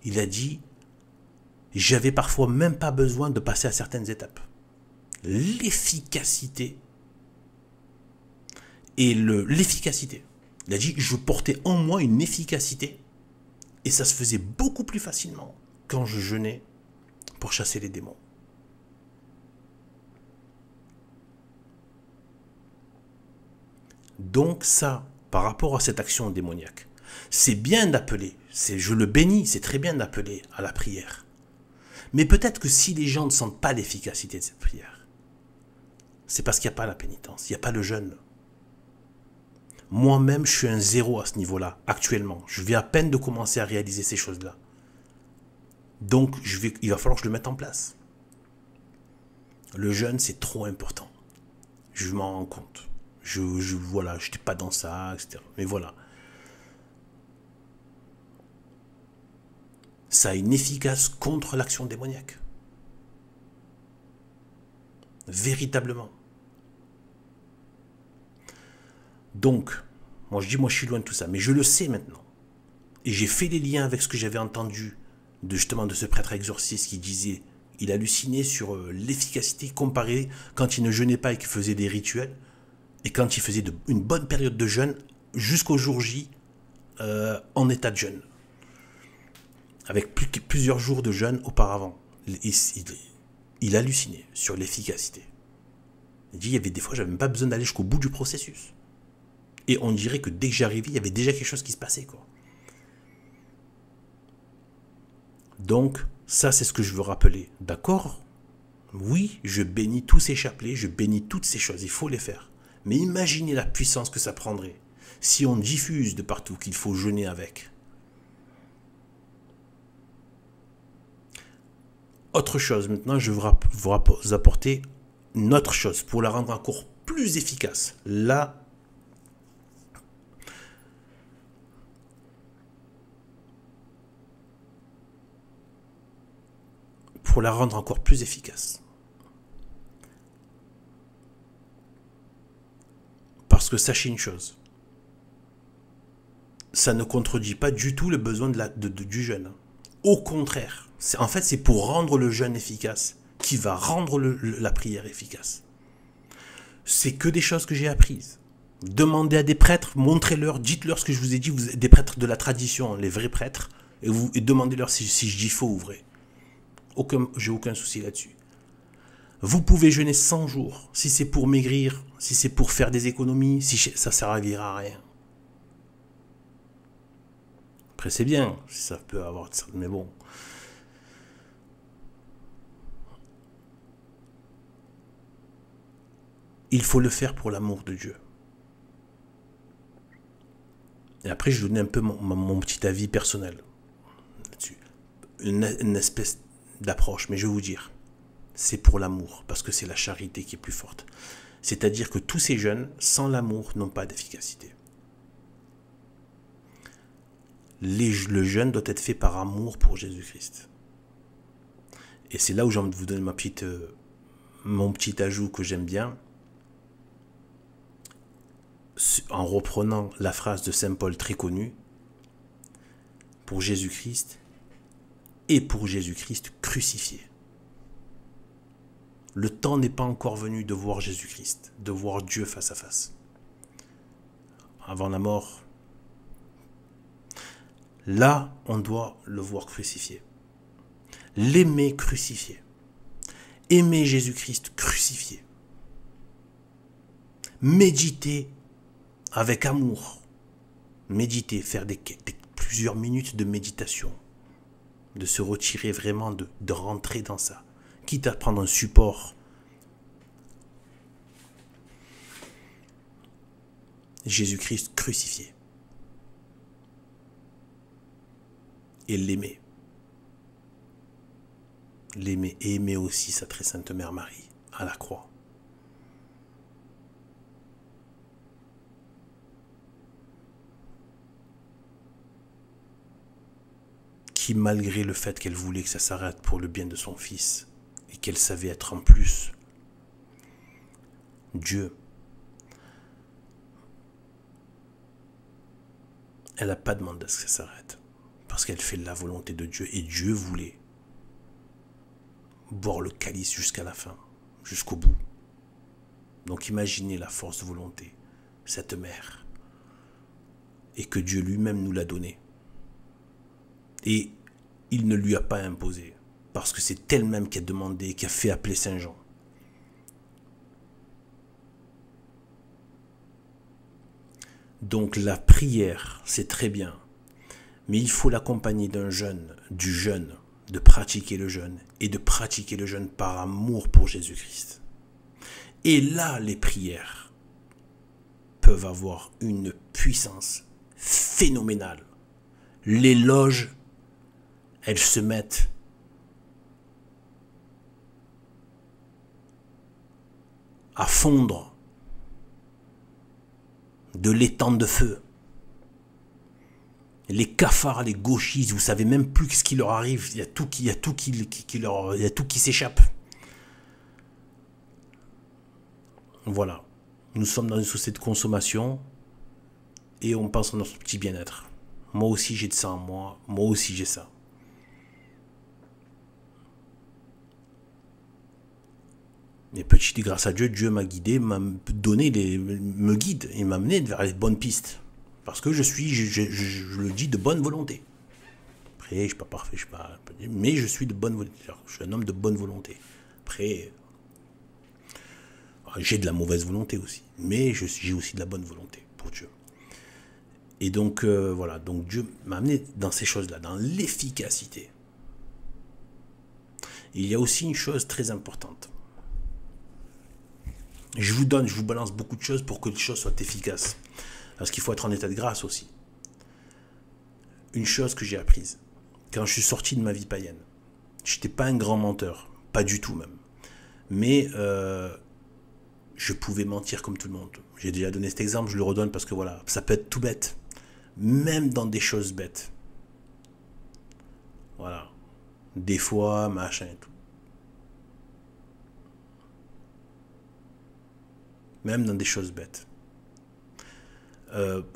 A: il a dit, j'avais parfois même pas besoin de passer à certaines étapes. L'efficacité et l'efficacité. Il a dit, je portais en moi une efficacité et ça se faisait beaucoup plus facilement quand je jeûnais pour chasser les démons. Donc ça, par rapport à cette action démoniaque, c'est bien d'appeler, je le bénis, c'est très bien d'appeler à la prière. Mais peut-être que si les gens ne sentent pas l'efficacité de cette prière, c'est parce qu'il n'y a pas la pénitence, il n'y a pas le jeûne. Moi-même, je suis un zéro à ce niveau-là, actuellement. Je viens à peine de commencer à réaliser ces choses-là. Donc, il va falloir que je le mette en place. Le jeûne, c'est trop important. Je m'en rends compte. Voilà, je n'étais pas dans ça, etc. Mais voilà. Ça a une efficace contre l'action démoniaque. Véritablement. Donc, moi je suis loin de tout ça, mais je le sais maintenant. Et j'ai fait les liens avec ce que j'avais entendu de ce prêtre exorciste qui disait, il hallucinait sur l'efficacité comparée quand il ne jeûnait pas et qu'il faisait des rituels, et quand il faisait une bonne période de jeûne jusqu'au jour J en état de jeûne. Avec plusieurs jours de jeûne auparavant. Il hallucinait sur l'efficacité. Il dit, il y avait des fois, j'avais même pas besoin d'aller jusqu'au bout du processus. Et on dirait que dès que j'arrivais, il y avait déjà quelque chose qui se passait, quoi. Donc, ça, c'est ce que je veux rappeler. D'accord? Oui, je bénis tous ces chapelets, je bénis toutes ces choses, il faut les faire. Mais imaginez la puissance que ça prendrait si on diffuse de partout qu'il faut jeûner avec. Autre chose, maintenant, je vais vous apporter une autre chose pour la rendre encore plus efficace. Là, pour la rendre encore plus efficace. Parce que sachez une chose, ça ne contredit pas du tout le besoin du jeûne. Au contraire, en fait, c'est pour rendre le jeûne efficace qui va rendre la prière efficace. C'est que des choses que j'ai apprises. Demandez à des prêtres, montrez-leur, dites-leur ce que je vous ai dit, vous êtes des prêtres de la tradition, les vrais prêtres, et demandez-leur si je dis faux ou vrai. J'ai aucun souci là-dessus. Vous pouvez jeûner 100 jours, si c'est pour maigrir, si c'est pour faire des économies, ça ne servira à rien. Après, c'est bien, ça peut avoir... Mais bon. Il faut le faire pour l'amour de Dieu. Et après, je donnais un peu mon petit avis personnel là-dessus. Une espèce d'approche, mais je vais vous dire, c'est pour l'amour, parce que c'est la charité qui est plus forte. C'est-à-dire que tous ces jeûnes, sans l'amour, n'ont pas d'efficacité. Le jeûne doit être fait par amour pour Jésus-Christ. Et c'est là où j'ai envie de vous donner mon petit ajout que j'aime bien, en reprenant la phrase de Saint Paul très connue, pour Jésus-Christ et pour Jésus-Christ crucifié. Le temps n'est pas encore venu de voir Jésus-Christ, de voir Dieu face à face. Avant la mort, là, on doit le voir crucifié. L'aimer crucifié. Aimer Jésus-Christ crucifié. Méditer avec amour. Méditer, faire plusieurs minutes de méditation. De se retirer vraiment, de rentrer dans ça. Quitte à prendre un support. Jésus-Christ crucifié. Et l'aimer. L'aimer et aimer aussi sa très sainte Mère Marie à la croix. Qui, malgré le fait qu'elle voulait que ça s'arrête pour le bien de son fils, et qu'elle savait être en plus Dieu, elle n'a pas demandé à ce que ça s'arrête, parce qu'elle fait la volonté de Dieu, et Dieu voulait boire le calice jusqu'à la fin, jusqu'au bout. Donc imaginez la force de volonté, cette mère, et que Dieu lui-même nous l'a donnée. Et il ne lui a pas imposé, parce que c'est elle-même qui a demandé, qui a fait appeler Saint Jean. Donc la prière, c'est très bien, mais il faut l'accompagner du jeûne, de pratiquer le jeûne et de pratiquer le jeûne par amour pour Jésus-Christ. Et là, les prières peuvent avoir une puissance phénoménale. Les loges, elles se mettent à fondre de l'étang de feu. Les cafards, les gauchistes, vous savez même plus ce qui leur arrive. Il y a tout qui s'échappe. Voilà. Nous sommes dans une société de consommation et on pense à notre petit bien-être. Moi aussi j'ai de ça en moi. Moi aussi j'ai ça. Mais petit, grâce à Dieu, Dieu m'a guidé, me guide et m'a amené vers les bonnes pistes. Parce que je le dis, de bonne volonté. Après, je ne suis pas parfait, mais je suis de bonne volonté. Je suis un homme de bonne volonté. Après, j'ai de la mauvaise volonté aussi. Mais j'ai aussi de la bonne volonté pour Dieu. Et donc, voilà. Donc, Dieu m'a amené dans ces choses-là, dans l'efficacité. Il y a aussi une chose très importante. Je vous balance beaucoup de choses pour que les choses soient efficaces. Parce qu'il faut être en état de grâce aussi. Une chose que j'ai apprise, quand je suis sorti de ma vie païenne, je n'étais pas un grand menteur, pas du tout même. Mais je pouvais mentir comme tout le monde. J'ai déjà donné cet exemple, je le redonne parce que voilà, ça peut être tout bête. Même dans des choses bêtes. Voilà. Des fois, machin et tout. Même dans des choses bêtes.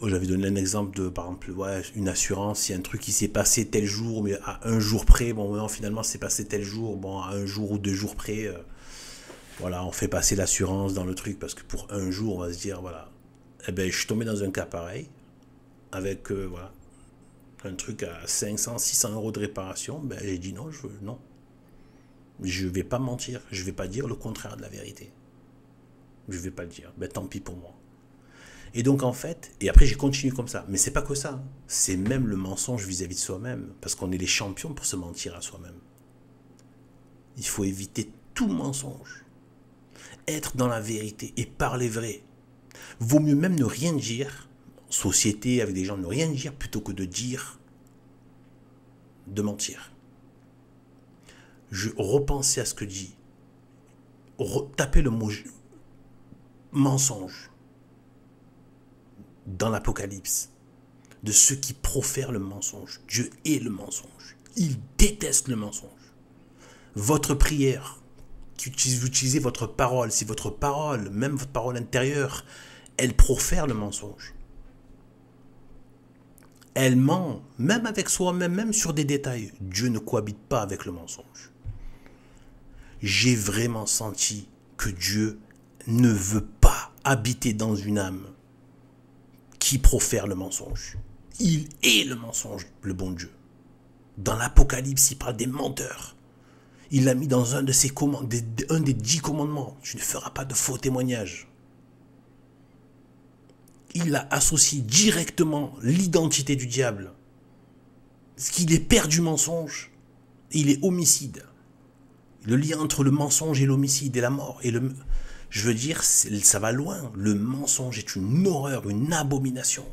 A: J'avais donné un exemple de, par exemple, ouais, une assurance, il y a un truc qui s'est passé tel jour, mais à un jour près, bon, non, finalement, c'est passé tel jour, bon, à un jour ou 2 jours près, voilà, on fait passer l'assurance dans le truc, parce que pour un jour, on va se dire, voilà, eh ben, je suis tombé dans un cas pareil, avec, voilà, un truc à 500, 600 euros de réparation, ben, j'ai dit non, non. Je vais pas mentir, je vais pas dire le contraire de la vérité. Je vais pas le dire, ben tant pis pour moi. Et donc en fait, et après j'ai continué comme ça, mais c'est pas que ça, c'est même le mensonge vis-à-vis de soi-même, parce qu'on est les champions pour se mentir à soi-même. Il faut éviter tout mensonge, être dans la vérité et parler vrai. Vaut mieux même ne rien dire, en société avec des gens, ne rien dire plutôt que de dire, de mentir. Je repensais à ce que dit, tapez le mot mensonge dans l'Apocalypse, de ceux qui profèrent le mensonge. Dieu est le mensonge. Il déteste le mensonge. Votre prière, vous utilisez votre parole, si votre parole, même votre parole intérieure, elle profère le mensonge. Elle ment, même avec soi-même, même sur des détails. Dieu ne cohabite pas avec le mensonge. J'ai vraiment senti que Dieu ne veut pas habiter dans une âme qui profère le mensonge. Il est le mensonge, le bon Dieu. Dans l'Apocalypse, il parle des menteurs. Il l'a mis dans un de ses un des 10 commandements. Tu ne feras pas de faux témoignages. Il a associé directement l'identité du diable. Parce qu'il est père du mensonge. Il est homicide. Le lien entre le mensonge et l'homicide et la mort. Je veux dire, ça va loin. Le mensonge est une horreur, une abomination.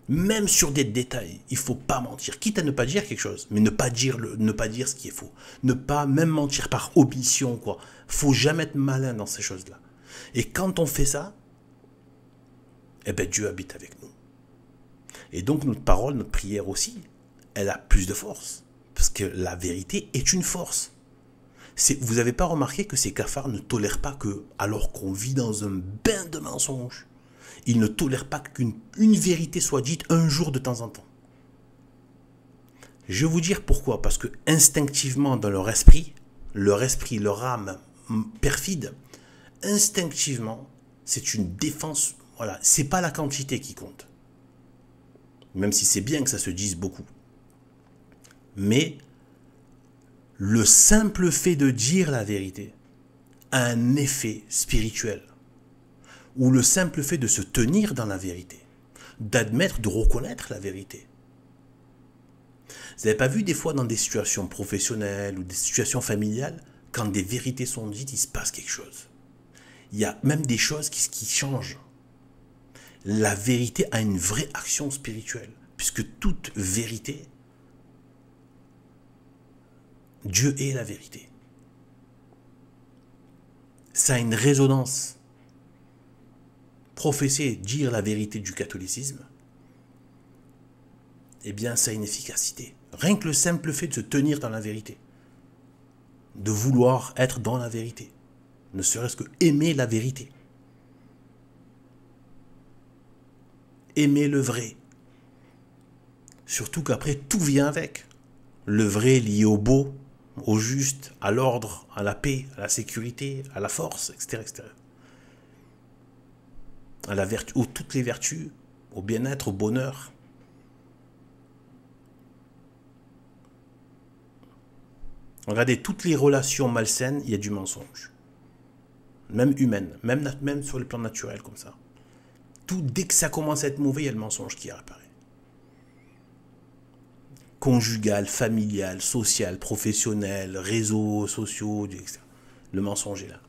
A: Même sur des détails, il ne faut pas mentir. Quitte à ne pas dire quelque chose, mais ne pas dire ce qui est faux. Ne pas même mentir par omission, quoi. Faut jamais être malin dans ces choses-là. Et quand on fait ça, eh ben Dieu habite avec nous. Et donc notre parole, notre prière aussi, elle a plus de force. Parce que la vérité est une force. Vous n'avez pas remarqué que ces cafards ne tolèrent pas que, alors qu'on vit dans un bain de mensonges, ils ne tolèrent pas qu'une vérité soit dite un jour de temps en temps. Je vais vous dire pourquoi. Parce que instinctivement dans leur esprit, leur âme perfide, instinctivement, c'est une défense. Voilà, c'est pas la quantité qui compte. Même si c'est bien que ça se dise beaucoup. Mais le simple fait de dire la vérité a un effet spirituel. Ou le simple fait de se tenir dans la vérité, d'admettre, de reconnaître la vérité, Vous n'avez pas vu des fois dans des situations professionnelles ou des situations familiales, quand des vérités sont dites, il se passe quelque chose. Il y a même des choses qui changent. La vérité a une vraie action spirituelle, puisque toute vérité, Dieu est la vérité. Ça a une résonance. Professer, dire la vérité du catholicisme, eh bien, ça a une efficacité. Rien que le simple fait de se tenir dans la vérité, de vouloir être dans la vérité, ne serait-ce que aimer la vérité, aimer le vrai. Surtout qu'après, tout vient avec. Le vrai lié au beau, au juste, à l'ordre, à la paix, à la sécurité, à la force, etc. etc. À la vertu, toutes les vertus, au bien-être, au bonheur. Regardez, toutes les relations malsaines, il y a du mensonge. Même humaine, même sur le plan naturel, comme ça. Tout, dès que ça commence à être mauvais, il y a le mensonge qui apparaît. Conjugal, familial, social, professionnel, réseaux sociaux, etc. Le mensonge est là.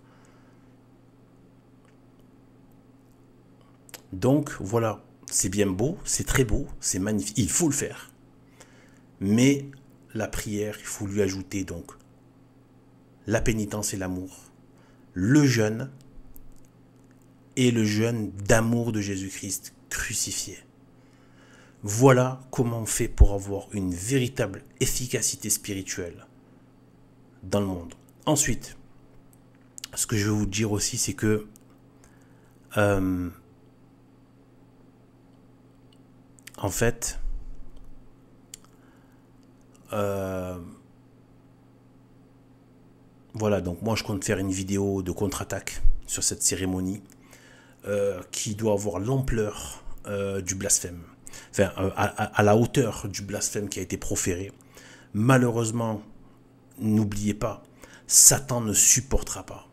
A: Donc, voilà, c'est bien beau, c'est très beau, c'est magnifique, il faut le faire. Mais la prière, il faut lui ajouter donc la pénitence et l'amour, le jeûne et le jeûne d'amour de Jésus-Christ crucifié. Voilà comment on fait pour avoir une véritable efficacité spirituelle dans le monde. Ensuite, ce que je vais vous dire aussi, c'est que en fait, voilà, donc moi je compte faire une vidéo de contre-attaque sur cette cérémonie qui doit avoir l'ampleur du blasphème, enfin à la hauteur du blasphème qui a été proféré. Malheureusement, n'oubliez pas, Satan ne supportera pas.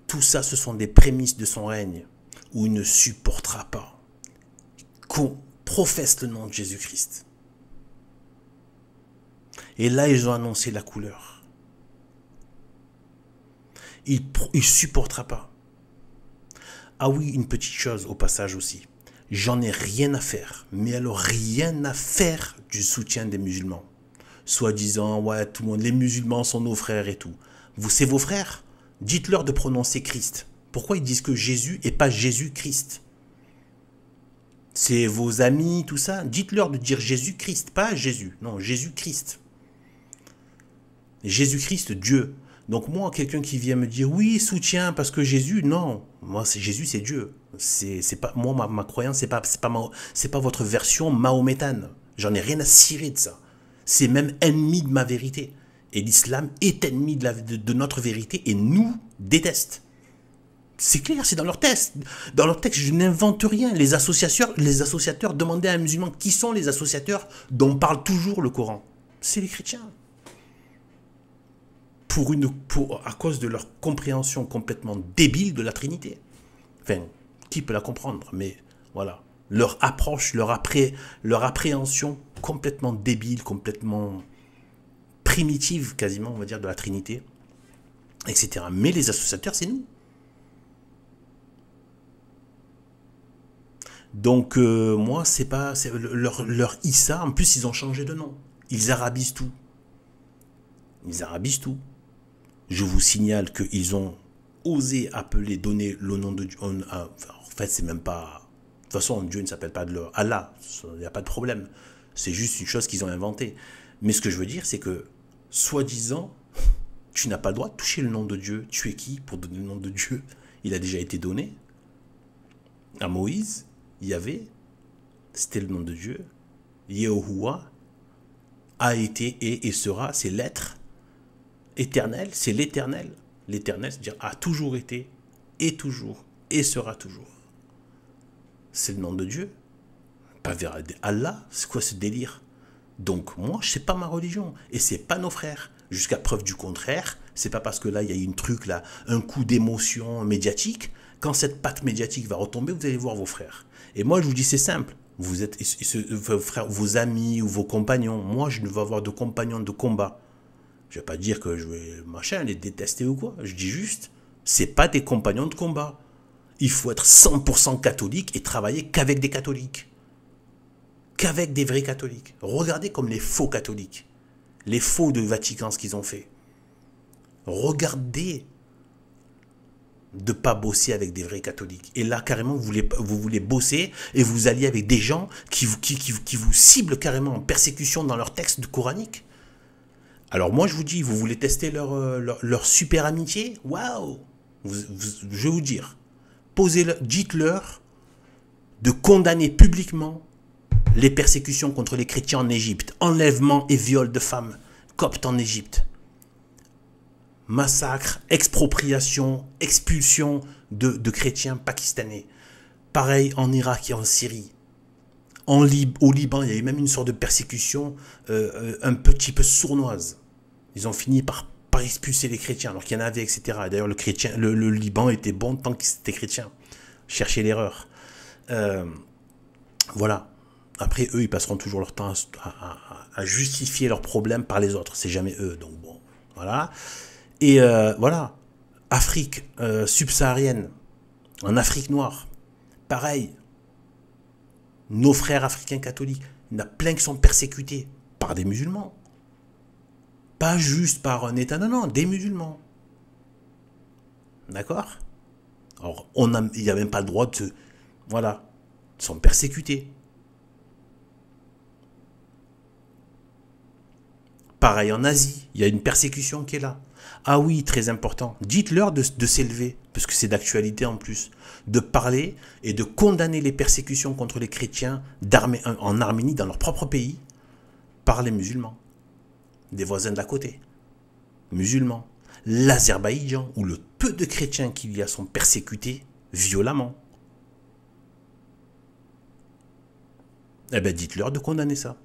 A: Tout ça, ce sont des prémices de son règne où il ne supportera pas qu'on professe le nom de Jésus-Christ. Et là, ils ont annoncé la couleur. Il ne supportera pas. Ah oui, une petite chose au passage aussi. J'en ai rien à faire, mais alors rien à faire du soutien des musulmans. Soi-disant, ouais, tout le monde, les musulmans sont nos frères et tout. Vous, c'est vos frères? Dites-leur de prononcer Christ. Pourquoi ils disent que Jésus et pas Jésus-Christ? C'est vos amis, tout ça. Dites-leur de dire Jésus-Christ, pas Jésus. Non, Jésus-Christ. Jésus-Christ, Dieu. Donc moi, quelqu'un qui vient me dire oui, soutien parce que Jésus, non. Moi, Jésus, c'est Dieu. C'est pas moi, ma croyance, c'est pas votre version mahométane. J'en ai rien à cirer de ça. C'est même ennemi de ma vérité. Et l'islam est ennemi de notre vérité et nous déteste. C'est clair, c'est dans leur texte. Dans leur texte, je n'invente rien. Les associateurs demandaient à un musulman qui sont les associateurs dont parle toujours le Coran. C'est les chrétiens. À cause de leur compréhension complètement débile de la Trinité. Enfin, qui peut la comprendre? Mais voilà. Leur approche, leur appréhension complètement débile, complètement primitive, quasiment, on va dire, de la Trinité, etc. Mais les associateurs, c'est nous. Donc, moi, c'est pas... Leur Issa, en plus, ils ont changé de nom. Ils arabisent tout. Ils arabisent tout. Je vous signale qu'ils ont osé donner le nom de Dieu. En fait, c'est même pas... De toute façon, Dieu ne s'appelle pas de Allah. Il n'y a pas de problème. C'est juste une chose qu'ils ont inventée. Mais ce que je veux dire, c'est que, soi-disant, tu n'as pas le droit de toucher le nom de Dieu. Tu es qui pour donner le nom de Dieu? Il a déjà été donné à Moïse. Yahvé, c'était le nom de Dieu. Yehoua a été, et sera, c'est l'être éternel, c'est l'éternel. L'éternel, c'est-à-dire a toujours été, et toujours, et sera toujours. C'est le nom de Dieu. Pas vers Allah, c'est quoi ce délire? Donc moi, c'est pas ma religion, et c'est pas nos frères. Jusqu'à preuve du contraire, c'est pas parce que là, il y a une truc là, un coup d'émotion médiatique. Quand cette patte médiatique va retomber, vous allez voir vos frères. Et moi, je vous dis, c'est simple. Vous êtes vos frères, vos amis ou vos compagnons. Moi, je ne veux avoir de compagnons de combat. Je ne vais pas dire que je vais machin, les détester ou quoi. Je dis juste, c'est pas des compagnons de combat. Il faut être 100% catholique et travailler qu'avec des catholiques. Qu'avec des vrais catholiques. Regardez comme les faux catholiques. Les faux de Vatican, ce qu'ils ont fait. Regardez de ne pas bosser avec des vrais catholiques. Et là, carrément, vous voulez bosser et vous alliez avec des gens qui vous ciblent carrément en persécution dans leur texte coranique. Alors moi, je vous dis, vous voulez tester leur super amitié? Waouh! Je vais vous dire, dites-leur de condamner publiquement les persécutions contre les chrétiens en Égypte, enlèvement et viol de femmes coptes en Égypte, massacre, expropriation, expulsion de chrétiens pakistanais. Pareil en Irak et en Syrie. Au Liban, il y a eu même une sorte de persécution un petit peu sournoise. Ils ont fini par expulser les chrétiens, alors qu'il y en avait, etc. D'ailleurs, le Liban était bon tant qu'il était chrétien. Cherchez l'erreur. Voilà. Après, eux, ils passeront toujours leur temps à justifier leurs problèmes par les autres. C'est jamais eux. Donc bon, voilà. Et voilà. Afrique subsaharienne, en Afrique noire, pareil. Nos frères africains catholiques, il y en a plein qui sont persécutés par des musulmans. Pas juste par un État, non, non, des musulmans. D'accord? Alors, il n'y a même pas le droit de se... Voilà. Ils sont persécutés. Pareil en Asie, il y a une persécution qui est là. Ah oui, très important. Dites-leur de s'élever, parce que c'est d'actualité en plus, de parler et de condamner les persécutions contre les chrétiens en Arménie, dans leur propre pays, par les musulmans. Des voisins d'à côté. Musulmans. L'Azerbaïdjan, où le peu de chrétiens qu'il y a sont persécutés violemment. Eh bien, dites-leur de condamner ça.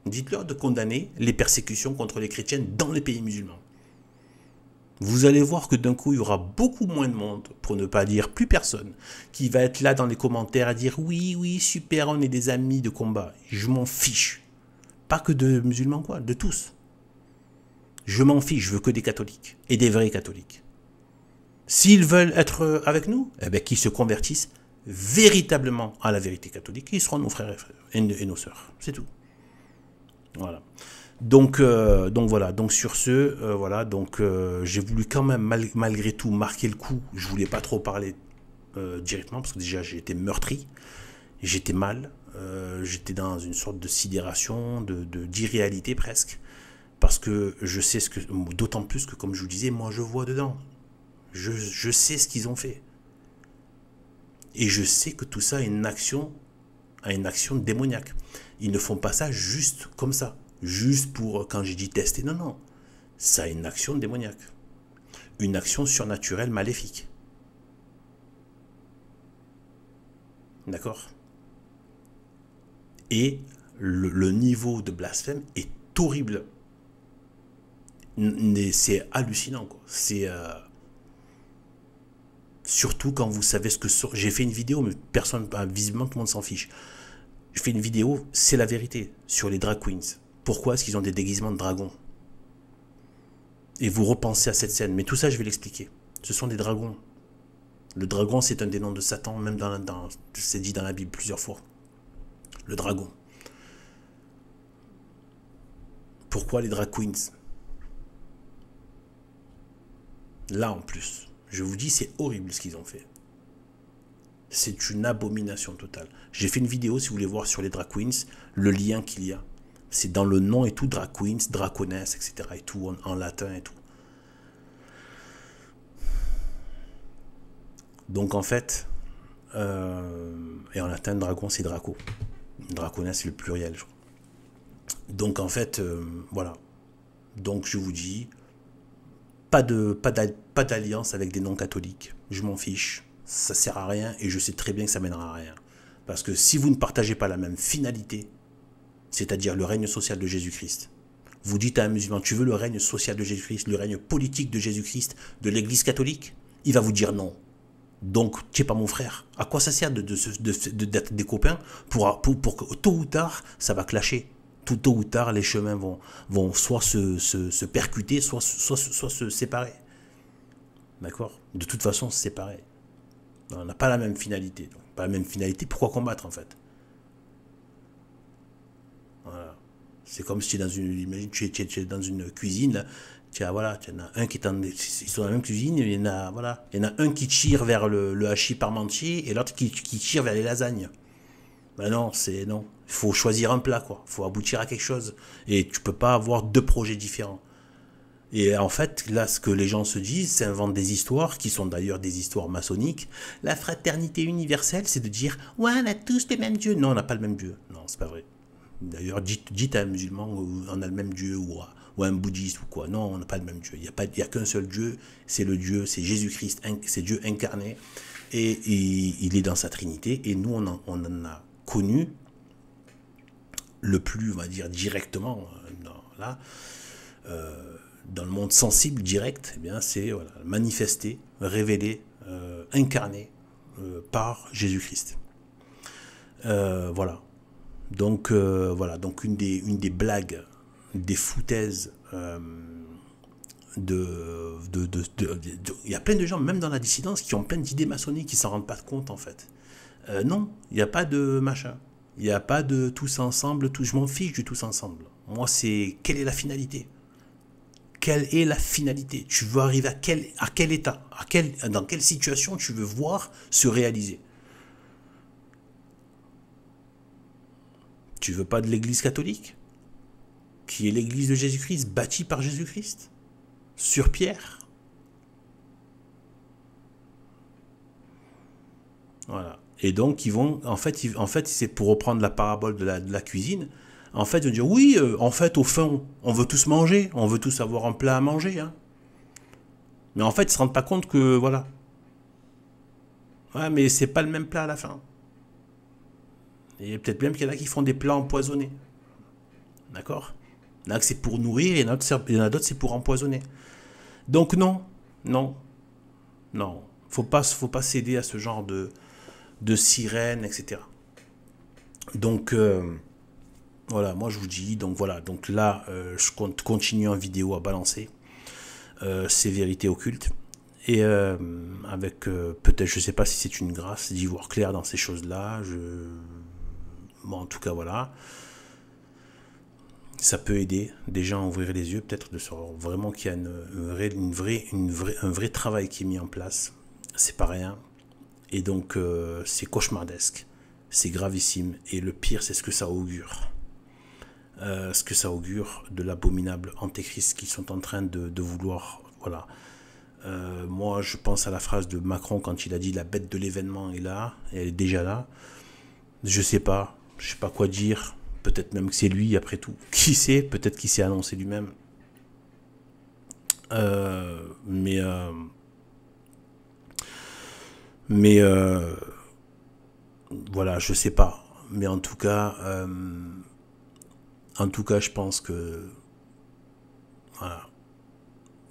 A: Dites-leur de condamner les persécutions contre les chrétiens dans les pays musulmans. Vous allez voir que d'un coup, il y aura beaucoup moins de monde, pour ne pas dire plus personne, qui va être là dans les commentaires à dire « Oui, oui, super, on est des amis de combat. » Je m'en fiche. Pas que de musulmans, quoi, de tous. Je m'en fiche, je veux que des catholiques. Et des vrais catholiques. S'ils veulent être avec nous, eh bien, qu'ils se convertissent véritablement à la vérité catholique, ils seront nos frères et nos sœurs. C'est tout. Voilà. Donc voilà. Donc sur ce, voilà. Donc j'ai voulu quand même malgré tout marquer le coup. Je voulais pas trop parler directement parce que déjà j'ai été meurtri, j'étais mal, j'étais dans une sorte de sidération, d'irréalité presque, parce que je sais ce que, d'autant plus que comme je vous disais, moi je vois dedans, je sais ce qu'ils ont fait, et je sais que tout ça a une action démoniaque. Ils ne font pas ça juste comme ça. Juste pour, quand j'ai dit tester, non, non. Ça a une action démoniaque. Une action surnaturelle maléfique. D'accord? Et le niveau de blasphème est horrible. C'est hallucinant, quoi. C'est... surtout quand vous savez ce que... J'ai fait une vidéo, mais personne, visiblement tout le monde s'en fiche. Je fais une vidéo, c'est la vérité, sur les drag queens. Pourquoi est-ce qu'ils ont des déguisements de dragons? Et vous repensez à cette scène. Mais tout ça, je vais l'expliquer. Ce sont des dragons. Le dragon, c'est un des noms de Satan, même c'est dit dans la Bible plusieurs fois. Le dragon. Pourquoi les drag queens? Là, en plus, je vous dis, c'est horrible ce qu'ils ont fait. C'est une abomination totale. J'ai fait une vidéo, si vous voulez voir sur les drag queens, le lien qu'il y a. C'est dans le nom et tout, drag queens, draconess, etc. et tout, en latin et tout. Donc en fait, et en latin, dragon, c'est draco. Draconess, c'est le pluriel, je crois. Donc en fait, voilà. Donc je vous dis, pas d'alliance avec des non-catholiques. Je m'en fiche. Ça sert à rien et je sais très bien que ça mènera à rien. Parce que si vous ne partagez pas la même finalité, c'est-à-dire le règne social de Jésus-Christ, vous dites à un musulman, tu veux le règne social de Jésus-Christ, le règne politique de Jésus-Christ, de l'Église catholique? Il va vous dire non. Donc, tu n'es pas mon frère. À quoi ça sert d'être des copains pour que tôt ou tard, ça va clasher. Tôt ou tard, les chemins vont soit se percuter, soit se séparer. D'accord? De toute façon, c'est séparé. On n'a pas la même finalité. Donc, pas la même finalité, pourquoi combattre en fait? Voilà. C'est comme si tu es dans une, imagine, tu es dans une cuisine, là, voilà, tu en as un qui est ils sont dans la même cuisine, il y en a, voilà, il y en a un qui tire vers le hachis parmentier et l'autre qui tire vers les lasagnes. Ben non, non. Il faut choisir un plat, quoi. Il faut aboutir à quelque chose. Et tu peux pas avoir deux projets différents. Et en fait, là, ce que les gens se disent, s'inventent des histoires, qui sont d'ailleurs des histoires maçonniques. La fraternité universelle, c'est de dire, ouais, on a tous le même Dieu. Non, on n'a pas le même Dieu. Non, c'est pas vrai. D'ailleurs, dites à un musulman, on a le même Dieu, ou à un bouddhiste, ou quoi. Non, on n'a pas le même Dieu. Il n'y a qu'un seul Dieu, c'est le Dieu, c'est Jésus-Christ, c'est Dieu incarné. Et il est dans sa Trinité. Et nous, on en a connu le plus, on va dire, directement, là, dans le monde sensible, direct, eh bien, c'est voilà, manifesté, révélé, incarné par Jésus-Christ. Voilà. Donc, voilà. Donc, une des blagues, des foutaises il y a plein de gens, même dans la dissidence, qui ont plein d'idées maçonniques, qui s'en rendent pas compte, en fait. Non, il n'y a pas de machin. Il n'y a pas de tous ensemble, je m'en fiche du tous ensemble. Moi, c'est quelle est la finalité? Quelle est la finalité? Tu veux arriver à quel état? Dans quelle situation tu veux voir se réaliser? Tu veux pas de l'église catholique? Qui est l'église de Jésus-Christ, bâtie par Jésus-Christ? Sur Pierre? Voilà. Et donc, en fait, c'est pour reprendre la parabole de la cuisine. En fait, ils vont dire, oui, en fait, au fond, on veut tous manger, on veut tous avoir un plat à manger. Hein. Mais en fait, ils ne se rendent pas compte que, voilà. Ouais, mais c'est pas le même plat à la fin. Et peut-être même qu'il y en a qui font des plats empoisonnés. D'accord? Il y en a que c'est pour nourrir, et il y en a d'autres, c'est pour empoisonner. Donc non, non, non. Faut pas céder à ce genre de sirènes, etc. Donc, voilà, moi je vous dis, donc voilà, donc là, je continue en vidéo à balancer ces vérités occultes. Et avec peut-être, je sais pas si c'est une grâce d'y voir clair dans ces choses-là. Bon, en tout cas, voilà. Ça peut aider des gens à ouvrir les yeux, peut-être de savoir vraiment qu'il y a un vrai travail qui est mis en place. C'est pas rien. Et donc, c'est cauchemardesque. C'est gravissime. Et le pire, c'est ce que ça augure. Ce que ça augure de l'abominable antéchrist qu'ils sont en train de vouloir. Voilà. Moi, je pense à la phrase de Macron quand il a dit la bête de l'événement est là, et elle est déjà là. Je sais pas quoi dire. Peut-être même que c'est lui, après tout. Qui sait? Peut-être qu'il s'est annoncé lui-même. Mais voilà, je sais pas. Mais en tout cas, je pense que voilà,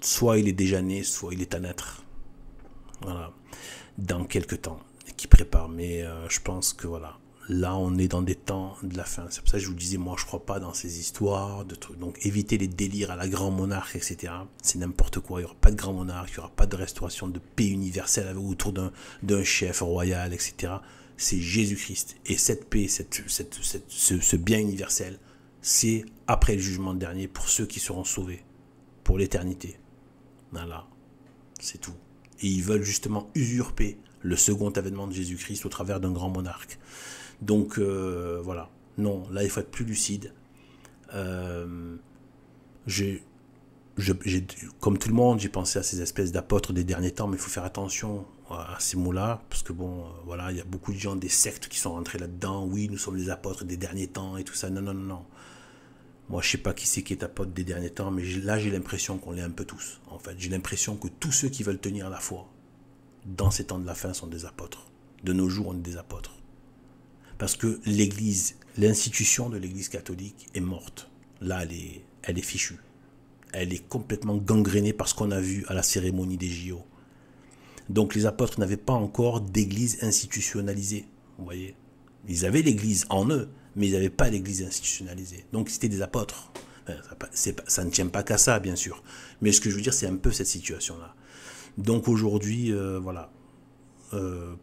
A: soit il est déjà né, soit il est à naître. Voilà, dans quelques temps, qui prépare. Mais je pense que voilà, là on est dans des temps de la fin. C'est pour ça que je vous disais, moi je crois pas dans ces histoires de trucs. Donc évitez les délires à la grand monarque, etc. C'est n'importe quoi. Il n'y aura pas de grand monarque, il n'y aura pas de restauration de paix universelle autour d'un chef royal, etc. C'est Jésus-Christ. Et cette paix, ce bien universel, c'est après le jugement dernier pour ceux qui seront sauvés pour l'éternité. Voilà, c'est tout. Et ils veulent justement usurper le second avènement de Jésus-Christ au travers d'un grand monarque. Donc voilà, non, là il faut être plus lucide. Comme tout le monde, j'ai pensé à ces espèces d'apôtres des derniers temps, mais il faut faire attention à ces mots-là, parce que bon, voilà, il y a beaucoup de gens, des sectes qui sont rentrés là-dedans. Oui, nous sommes les apôtres des derniers temps et tout ça. Non, non, non, non. Moi, je sais pas qui c'est qui est apôtre des derniers temps, mais là, j'ai l'impression qu'on l'est un peu tous. En fait, j'ai l'impression que tous ceux qui veulent tenir la foi dans ces temps de la fin sont des apôtres. De nos jours, on est des apôtres. Parce que l'Église, l'institution de l'Église catholique est morte. Là, elle est fichue. Elle est complètement gangrénée par ce qu'on a vu à la cérémonie des JO. Donc les apôtres n'avaient pas encore d'église institutionnalisée. Vous voyez, ils avaient l'église en eux, mais ils n'avaient pas l'église institutionnalisée. Donc c'était des apôtres. Ça ne tient pas qu'à ça, bien sûr. Mais ce que je veux dire, c'est un peu cette situation-là. Donc aujourd'hui, voilà,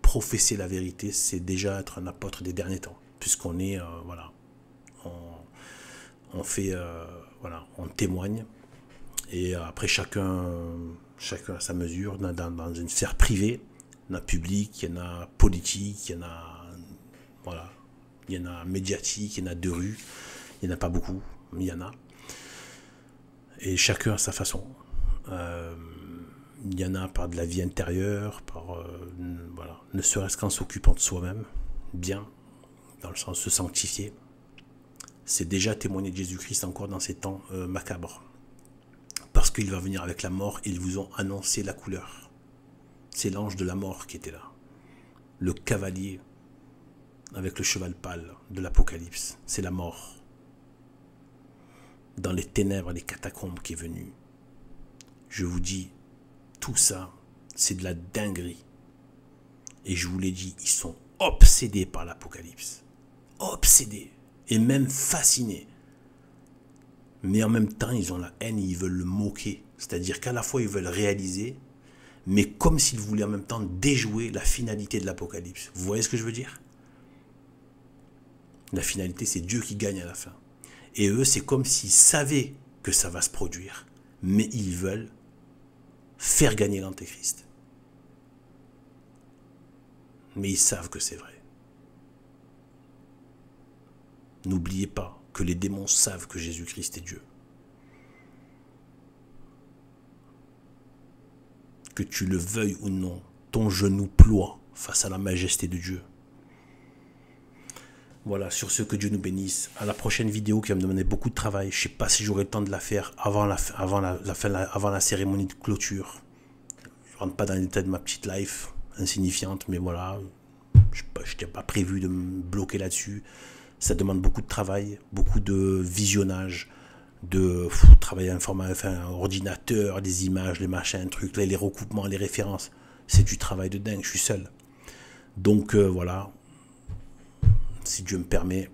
A: professer la vérité, c'est déjà être un apôtre des derniers temps, puisqu'on est, voilà, on fait, voilà, on témoigne. Et après, chacun à sa mesure, dans une sphère privée, il y en a public, il y en a politique, il y en a, voilà, il y en a médiatique, il y en a de rue, il n'y en a pas beaucoup, mais il y en a. Et chacun à sa façon. Il y en a par de la vie intérieure, par, voilà, ne serait-ce qu'en s'occupant de soi-même, bien, dans le sens de se sanctifier. C'est déjà témoigner de Jésus-Christ encore dans ces temps macabres. Parce qu'il va venir avec la mort, ils vous ont annoncé la couleur. C'est l'ange de la mort qui était là. Le cavalier avec le cheval pâle de l'Apocalypse, c'est la mort. Dans les ténèbres, les catacombes qui est venu. Je vous dis, tout ça, c'est de la dinguerie. Et je vous l'ai dit, ils sont obsédés par l'Apocalypse. Obsédés. Et même fascinés. Mais en même temps, ils ont la haine et ils veulent le moquer. C'est-à-dire qu'à la fois, ils veulent réaliser, mais comme s'ils voulaient en même temps déjouer la finalité de l'Apocalypse. Vous voyez ce que je veux dire? La finalité, c'est Dieu qui gagne à la fin. Et eux, c'est comme s'ils savaient que ça va se produire, mais ils veulent faire gagner l'Antéchrist. Mais ils savent que c'est vrai. N'oubliez pas que les démons savent que Jésus-Christ est Dieu. Que tu le veuilles ou non, ton genou ploie face à la majesté de Dieu. Voilà, sur ce, que Dieu nous bénisse. À la prochaine vidéo qui va me demander beaucoup de travail. Je ne sais pas si j'aurai le temps de la faire avant la cérémonie de clôture. Je ne rentre pas dans les détails de ma petite life insignifiante, mais voilà, je n'étais pas prévu de me bloquer là-dessus. Ça demande beaucoup de travail, beaucoup de visionnage, de travailler en format, ordinateur, des images, les machins, trucs, les recoupements, les références. C'est du travail de dingue, je suis seul. Donc voilà, si Dieu me permet,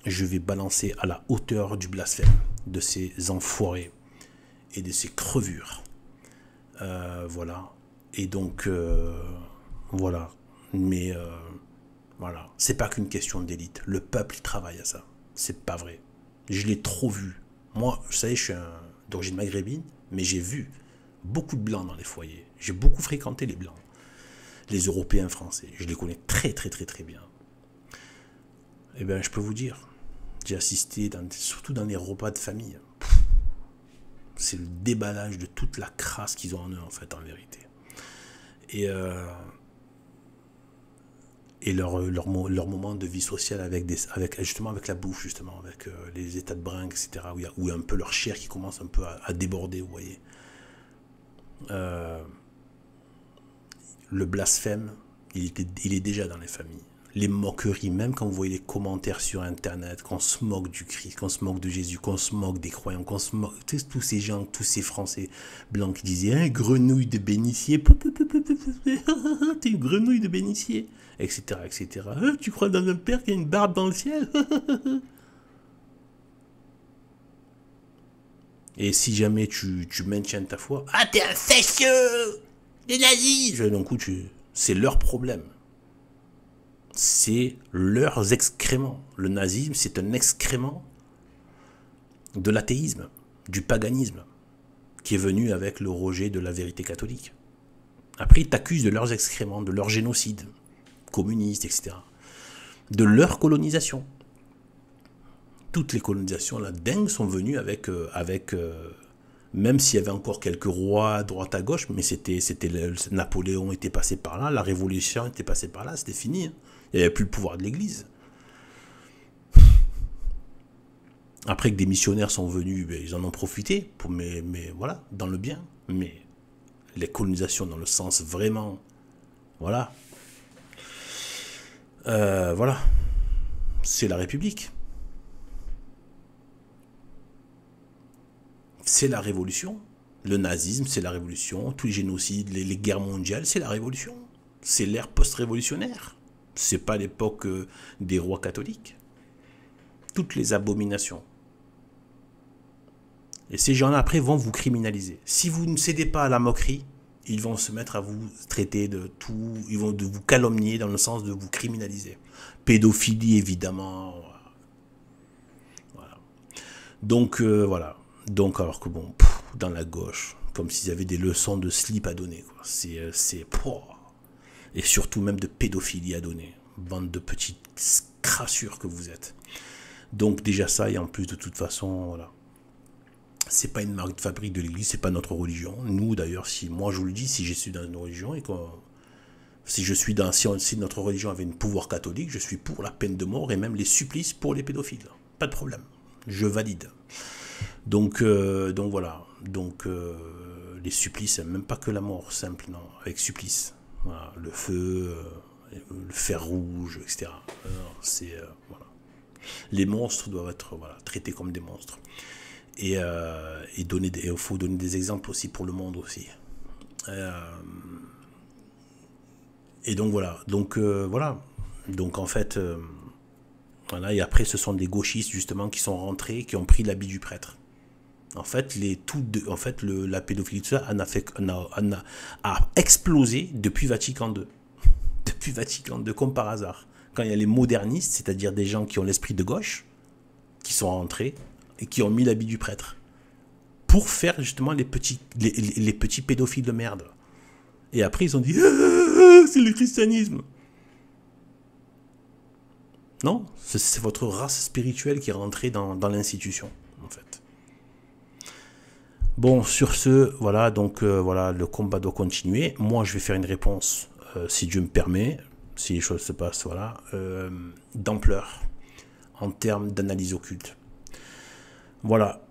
A: je vais balancer à la hauteur du blasphème de ces enfoirés et de ces crevures. Voilà. Et donc, voilà. Mais voilà, c'est pas qu'une question d'élite. Le peuple, il travaille à ça. C'est pas vrai. Je l'ai trop vu. Moi, vous savez, je suis d'origine maghrébine, mais j'ai vu beaucoup de blancs dans les foyers. J'ai beaucoup fréquenté les blancs. Les Européens français. Je les connais très, très, très, très bien. Eh bien, je peux vous dire, j'ai assisté, surtout dans les repas de famille. C'est le déballage de toute la crasse qu'ils ont en eux, en fait, en vérité. Et leur moment de vie sociale justement avec la bouffe, justement, avec les états de brinque, etc., où il y a un peu leur chair qui commence un peu à déborder, vous voyez. Le blasphème, il est déjà dans les familles. Les moqueries, même quand vous voyez les commentaires sur Internet, qu'on se moque du Christ, qu'on se moque de Jésus, qu'on se moque des croyants, qu'on se moque tous ces gens, tous ces Français blancs qui disaient hein, grenouille de bénitier, t'es une grenouille de bénitier, etc., etc. Tu crois dans un père qui a une barbe dans le ciel? Et si jamais tu maintiens ta foi, ah t'es un factieux, des nazis, d'un coup c'est leur problème. C'est leurs excréments. Le nazisme, c'est un excrément de l'athéisme, du paganisme, qui est venu avec le rejet de la vérité catholique. Après, ils t'accusent de leurs excréments, de leur génocide, communiste, etc. De leur colonisation. Toutes les colonisations, la dingue, sont venues avec même s'il y avait encore quelques rois à droite à gauche, mais Napoléon était passé par là, la Révolution était passée par là, c'était fini. Hein. Il n'y avait plus le pouvoir de l'Église. Après que des missionnaires sont venus, ils en ont profité, mais voilà, dans le bien. Mais les colonisations dans le sens vraiment, voilà, voilà, c'est la République. C'est la Révolution. Le nazisme, c'est la révolution. Tous les génocides, les guerres mondiales, c'est la révolution. C'est l'ère post-révolutionnaire. C'est pas l'époque des rois catholiques. Toutes les abominations. Et ces gens-là, après, vont vous criminaliser. Si vous ne cédez pas à la moquerie, ils vont se mettre à vous traiter de tout. Ils vont vous calomnier dans le sens de vous criminaliser. Pédophilie, évidemment. Voilà. Donc, voilà. Donc, alors que bon, dans la gauche, comme s'ils avaient des leçons de slip à donner. C'est et surtout même de pédophilie à donner. Bande de petites crassures que vous êtes. Donc déjà ça, et en plus de toute façon, voilà. C'est pas une marque de fabrique de l'église, c'est pas notre religion. Nous d'ailleurs, si moi je vous le dis, si je suis dans une religion et que si notre religion avait un pouvoir catholique, je suis pour la peine de mort et même les supplices pour les pédophiles. Pas de problème. Je valide. Donc voilà. Donc les supplices, même pas que la mort simple, non, avec supplice. Voilà, le feu, le fer rouge, etc. C'est voilà. Les monstres doivent être traités comme des monstres. Et il faut donner des exemples aussi pour le monde aussi. Et donc voilà. Donc voilà. Donc en fait, voilà. Et après, ce sont des gauchistes justement qui sont rentrés, qui ont pris l'habit du prêtre. En fait, la pédophilie, tout ça, a explosé depuis Vatican II. Depuis Vatican II, comme par hasard. Quand il y a les modernistes, c'est-à-dire des gens qui ont l'esprit de gauche, qui sont rentrés et qui ont mis l'habit du prêtre. Pour faire justement les petits pédophiles de merde. Et après, ils ont dit c'est le christianisme. Non, c'est votre race spirituelle qui est rentrée dans l'institution, en fait. Bon, sur ce, voilà, donc voilà, le combat doit continuer. Moi, je vais faire une réponse, si Dieu me permet, si les choses se passent, voilà, d'ampleur, en termes d'analyse occulte. Voilà,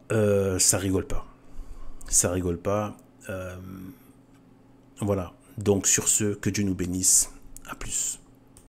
A: ça rigole pas. Ça rigole pas. Voilà, donc sur ce, que Dieu nous bénisse. À plus.